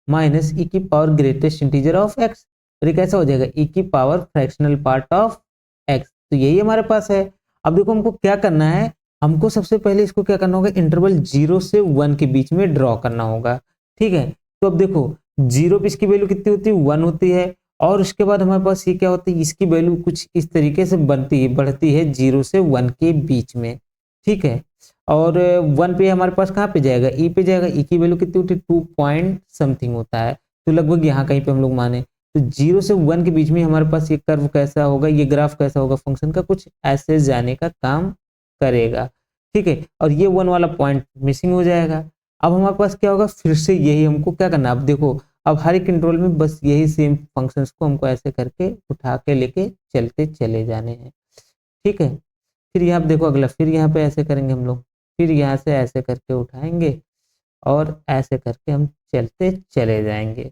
माइनस ई की power greatest integer of x, और ये कैसा हो जाएगा, ई की power fractional part of x। तो यही हमारे पास है। अब देखो हमको क्या करना है, हमको सबसे पहले इसको क्या करना होगा, इंटरवल 0 से 1 के बीच में ड्रॉ करना होगा, ठीक है। तो अब देखो 0 पे इसकी वैल्यू कितनी होती है, 1 होती है, और उसके बाद हमारे पास ये क्या होता है, इसकी वैल्यू कुछ इस तरीके से बनती है, बढ़ती है 0 से 1 के बीच में, ठीक है। और 1 पे हमारे पास कहाँ पे जाएगा, ई पे जाएगा, ई की वैल्यू कितनी होती है, 2 पॉइंट समथिंग होता है, तो लगभग यहाँ कहीं पे हम लोग माने। तो 0 से 1 के बीच में हमारे पास ये कर्व कैसा होगा, ये ग्राफ कैसा होगा, फंक्शन का कुछ ऐसे जाने का काम करेगा, ठीक है। और ये 1 वाला पॉइंट मिसिंग हो जाएगा। अब हमारे पास क्या होगा, फिर से यही हमको क्या करना है, अब देखो अब हर एक इंटरवल में बस यही सेम फंक्शंस को हमको ऐसे करके उठा के लेके चलते चले जाने हैं, ठीक है। फिर यहाँ देखो अगला, फिर यहाँ पे ऐसे करेंगे हम लोग, फिर यहाँ से ऐसे करके उठाएंगे और ऐसे करके हम चलते चले जाएंगे,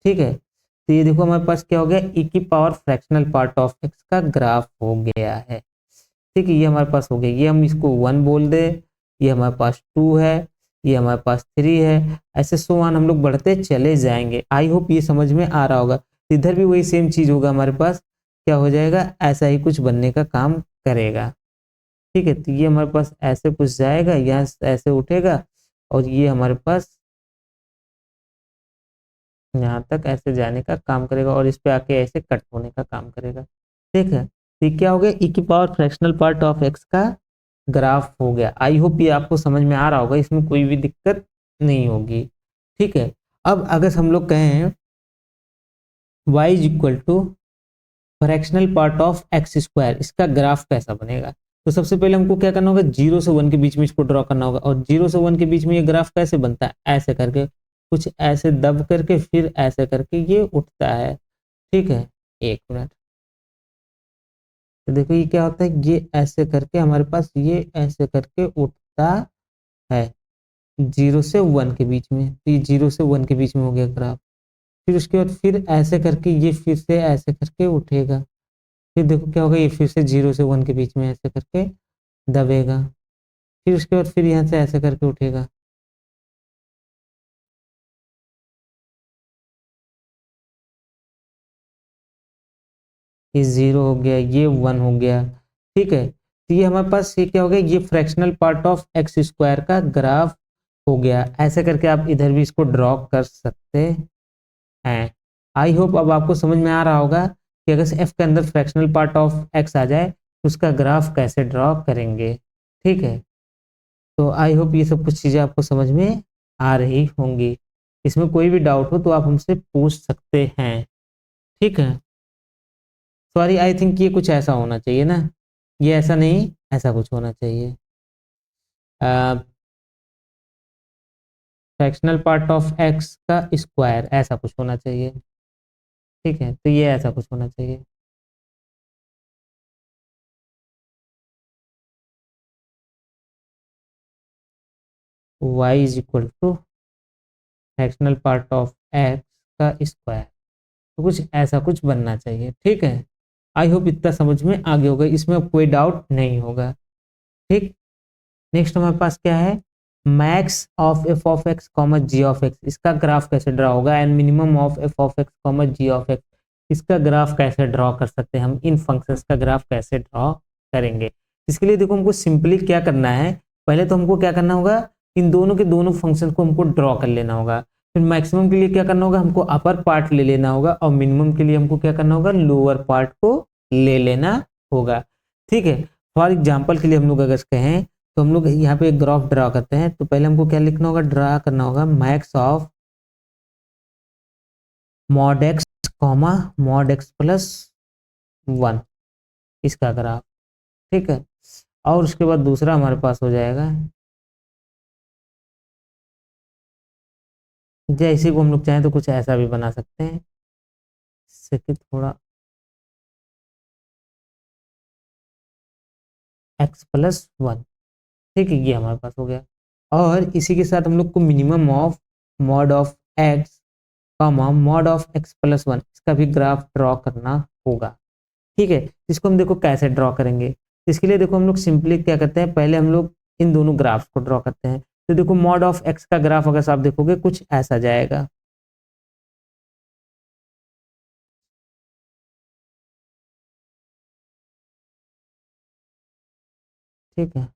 ठीक है। तो ये देखो हमारे पास क्या हो गया, ई की power fractional part of x का ग्राफ हो गया है, ठीक है। ये हमारे पास हो गया, ये हम इसको 1 बोल दे, ये हमारे पास 2 है, ये हमारे पास 3 है, ऐसे सो ऑन हम लोग बढ़ते चले जाएंगे। आई होप ये समझ में आ रहा होगा। इधर भी वही सेम चीज होगा, हमारे पास क्या हो जाएगा, ऐसा ही कुछ बनने का काम करेगा, ठीक है। तो ये हमारे पास ऐसे कुछ जाएगा, यहाँ ऐसे उठेगा, और ये हमारे पास यहाँ तक ऐसे जाने का काम करेगा, और इस पे आके ऐसे कट होने का काम करेगा, ठीक है। तो ये क्या हो गया, ई की power fractional part of x का ग्राफ हो गया। आई होप ये आपको समझ में आ रहा होगा, इसमें कोई भी दिक्कत नहीं होगी, ठीक है। अब अगर हम लोग कहें y is equal to fractional part of x square, इसका ग्राफ कैसा बनेगा। तो सबसे पहले हमको क्या करना होगा, 0 से 1 के बीच में इसको ड्रॉ करना होगा, और 0 से 1 के बीच में ये ग्राफ कैसे बनता है, ऐसे करके कुछ ऐसे दब करके फिर ऐसे करके ये उठता है, ठीक है। एक मिनट, तो देखो ये क्या होता है, ये ऐसे करके हमारे पास ये ऐसे करके उठता है 0 से 1 के बीच में। तो ये 0 से 1 के बीच में हो गया ग्राफ। फिर उसके बाद फिर ऐसे करके ये फिर से ऐसे करके उठेगा, फिर देखो क्या होगा, ये फिर से 0 से 1 के बीच में ऐसे करके दबेगा, फिर उसके बाद फिर यहाँ से ऐसे करके उठेगा, ये 0 हो गया, ये 1 हो गया, ठीक है। तो ये हमारे पास ये क्या हो गया, ये fractional part of x square का ग्राफ हो गया। ऐसे करके आप इधर भी इसको ड्रॉ कर सकते हैं। आई होप अब आपको समझ में आ रहा होगा कि अगर एफ के अंदर फ्रैक्शनल पार्ट ऑफ एक्स आ जाए तो उसका ग्राफ कैसे ड्रॉ करेंगे, ठीक है। तो आई होप ये सब कुछ चीज़ें आपको समझ में आ रही होंगी। इसमें कोई भी डाउट हो तो आप हमसे पूछ सकते हैं, ठीक है। सॉरी, आई थिंक ये कुछ ऐसा होना चाहिए ना, ये ऐसा नहीं, ऐसा कुछ होना चाहिए। फ्रैक्शनल पार्ट ऑफ एक्स का स्क्वायर, ऐसा कुछ होना चाहिए, ठीक है। तो ये ऐसा कुछ होना चाहिए। y is equal to fractional part of x का स्क्वायर, तो कुछ ऐसा कुछ बनना चाहिए, ठीक है। आई होप इतना समझ में आगे होगा, इसमें कोई डाउट नहीं होगा, ठीक। नेक्स्ट हमारे पास क्या है, max of f of x comma g of x, इसका ग्राफ कैसे ड्रॉ होगा, and minimum of f of x comma g of x, इसका ग्राफ कैसे ड्रॉ कर सकते हैं हम, इन फंक्शंस का ग्राफ कैसे ड्रॉ करेंगे। इसके लिए देखो हमको सिंपली क्या करना है, पहले तो हमको क्या करना होगा, इन दोनों के दोनों फंक्शन को हमको ड्रॉ कर लेना होगा। फिर मैक्सिमम के लिए क्या करना होगा, हमको अपर पार्ट ले लेना होगा, और मिनिमम के लिए हमको क्या करना होगा, लोअर पार्ट को ले लेना होगा, ठीक है। फॉर एग्जाम्पल के लिए हम लोग अगर कहें तो हम लोग यहाँ पे एक ग्राफ ड्रा करते हैं। तो पहले हमको क्या लिखना होगा, ड्रा करना होगा max of mod x comma mod x plus 1, इसका ग्राफ। ठीक है, और उसके बाद दूसरा हमारे पास हो जाएगा, जैसे को हम लोग चाहें तो कुछ ऐसा भी बना सकते हैं, इससे कि थोड़ा एक्स प्लस 1। ठीक है, ये हमारे पास हो गया। और इसी के साथ हम लोग को minimum of mod of x comma mod of x plus 1, इसका भी ग्राफ ड्रॉ करना होगा। ठीक है, इसको हम देखो कैसे ड्रॉ करेंगे। इसके लिए देखो हम लोग सिंपली क्या करते हैं, पहले हम लोग इन दोनों ग्राफ्स को ड्रॉ करते हैं। तो देखो मॉड ऑफ एक्स का ग्राफ अगर आप देखोगे कुछ ऐसा जाएगा। ठीक है,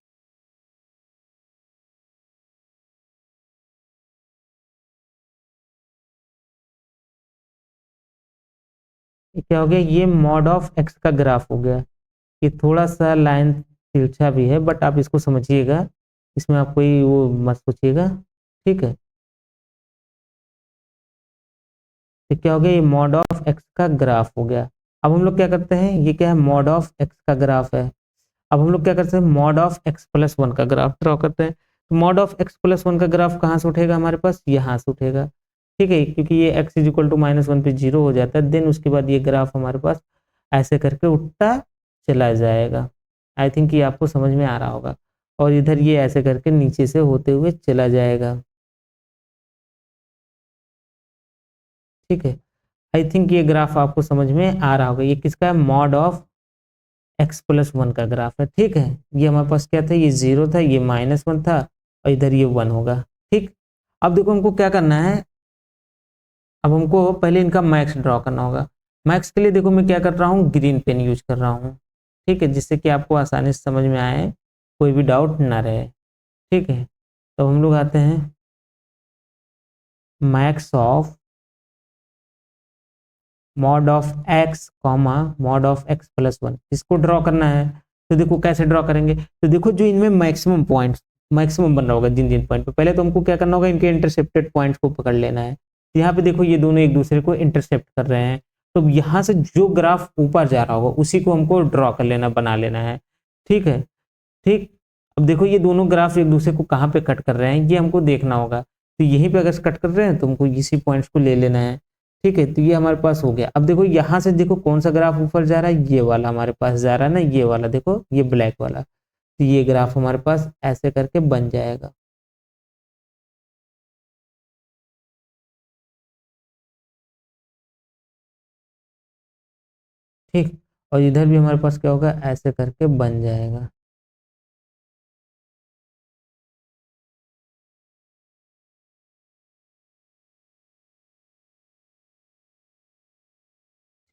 ये क्या हो गया, ये मॉड ऑफ एक्स का ग्राफ हो गया। ये थोड़ा सा लाइन तिरछा भी है, बट आप इसको समझिएगा, इसमें आप कोई वो मत सोचिएगा। ठीक है, तो क्या हो गया, ये मॉड ऑफ एक्स का ग्राफ हो गया। अब हम लोग क्या करते हैं, ये क्या है, मॉड ऑफ एक्स का ग्राफ है। अब हम लोग क्या करते हैं, मॉड ऑफ एक्स प्लस 1 का ग्राफ ड्रॉ करते हैं। तो मॉड ऑफ एक्स प्लस 1 का ग्राफ कहाँ से उठेगा, हमारे पास यहाँ से उठेगा। ठीक है, क्योंकि ये x इज इक्वल टू -1 पे 0 हो जाता है, देन उसके बाद ये ग्राफ हमारे पास ऐसे करके उठता चला जाएगा। आई थिंक ये आपको समझ में आ रहा होगा। और इधर ये ऐसे करके नीचे से होते हुए चला जाएगा। ठीक है, आई थिंक ये ग्राफ आपको समझ में आ रहा होगा। ये किसका है, मॉड ऑफ एक्स प्लस 1 का ग्राफ है। ठीक है, ये हमारे पास क्या था, ये 0 था, ये -1 था, और इधर ये 1 होगा। ठीक, अब देखो हमको क्या करना है, अब हमको पहले इनका मैक्स ड्रॉ करना होगा। मैक्स के लिए देखो मैं क्या कर रहा हूँ, ग्रीन पेन यूज कर रहा हूँ। ठीक है, जिससे कि आपको आसानी से समझ में आए, कोई भी डाउट ना रहे। ठीक है, तो हम लोग आते हैं max of mod of x comma mod of x plus 1, इसको ड्रॉ करना है। तो देखो कैसे ड्रॉ करेंगे, तो देखो जो इनमें मैक्सिमम पॉइंट्स मैक्सिमम बन रहा होगा जिन जिन पॉइंट पे, पहले तो हमको क्या करना होगा, इनके इंटरसेप्टेड पॉइंट्स को पकड़ लेना है। यहाँ पे देखो ये दोनों एक दूसरे को इंटरसेप्ट कर रहे हैं, तो यहाँ से जो ग्राफ ऊपर जा रहा होगा उसी को हमको ड्रॉ कर लेना, बना लेना है। ठीक है, ठीक, अब देखो ये दोनों ग्राफ एक दूसरे को कहाँ पे कट कर रहे हैं, ये हमको देखना होगा। तो यहीं पे अगर कट कर रहे हैं तो हमको इसी पॉइंट्स को ले लेना है। ठीक है, तो ये हमारे पास हो गया। अब देखो यहाँ से देखो कौन सा ग्राफ ऊपर जा रहा है, ये वाला हमारे पास जा रहा है ना, ये वाला देखो, ये ब्लैक वाला। तो ये ग्राफ हमारे पास ऐसे करके बन जाएगा। ठीक, और इधर भी हमारे पास क्या होगा, ऐसे करके बन जाएगा।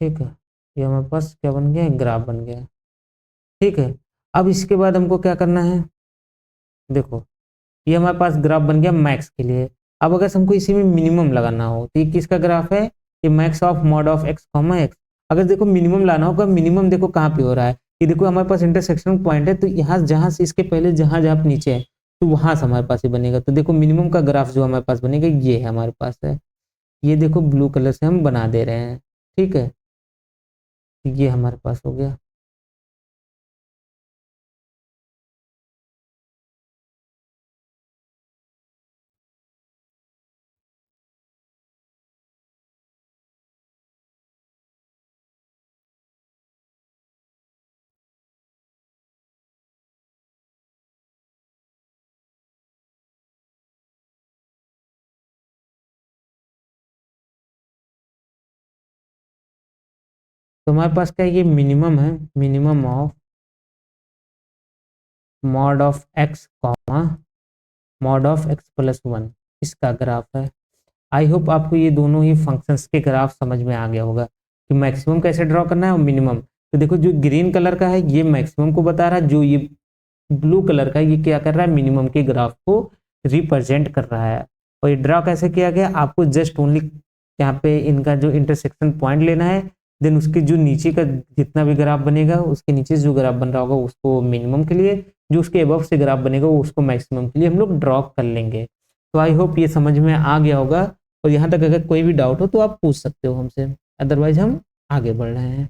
ठीक है, ये हमारे पास क्या बन गया, ग्राफ बन गया। ठीक है, अब इसके बाद हमको क्या करना है, देखो ये हमारे पास ग्राफ बन गया मैक्स के लिए। अब अगर हमको इसी में मिनिमम लगाना हो तो ये किसका ग्राफ है, ये max of mod of x comma x. अगर देखो मिनिमम लाना होगा, मिनिमम देखो कहाँ पे हो रहा है, ये देखो हमारे पास इंटरसेक्शन पॉइंट है, तो यहाँ जहाँ से इसके पहले जहाँ जहाँ पे नीचे है, तो वहां से हमारे पास ये बनेगा। तो देखो मिनिमम का ग्राफ जो हमारे पास बनेगा, ये है हमारे पास है, ये देखो ब्लू कलर से हम बना दे रहे हैं। ठीक है, ये हमारे पास हो गया। तो हमारे पास क्या है, ये मिनिमम है, minimum of mod of x comma mod of x plus 1, इसका ग्राफ है। आई होप आपको ये दोनों ही फंक्शंस के ग्राफ समझ में आ गया होगा कि मैक्सिमम कैसे ड्रॉ करना है और मिनिमम। तो देखो जो ग्रीन कलर का है ये मैक्सिमम को बता रहा है, जो ये ब्लू कलर का ये क्या कर रहा है, मिनिमम के ग्राफ को रिप्रेजेंट कर रहा है। और ये ड्रॉ कैसे किया गया, आपको जस्ट ओनली यहाँ पे इनका जो इंटरसेक्शन पॉइंट लेना है, देन उसके जो नीचे का जितना भी ग्राफ बनेगा उसके नीचे जो ग्राफ बन रहा होगा उसको मिनिमम के लिए, जो उसके अबव से ग्राफ बनेगा वो उसको मैक्सिमम के लिए हम लोग ड्रॉ कर लेंगे। तो आई होप ये समझ में आ गया होगा, और यहाँ तक अगर कोई भी डाउट हो तो आप पूछ सकते हो हमसे, अदरवाइज हम आगे बढ़ रहे हैं।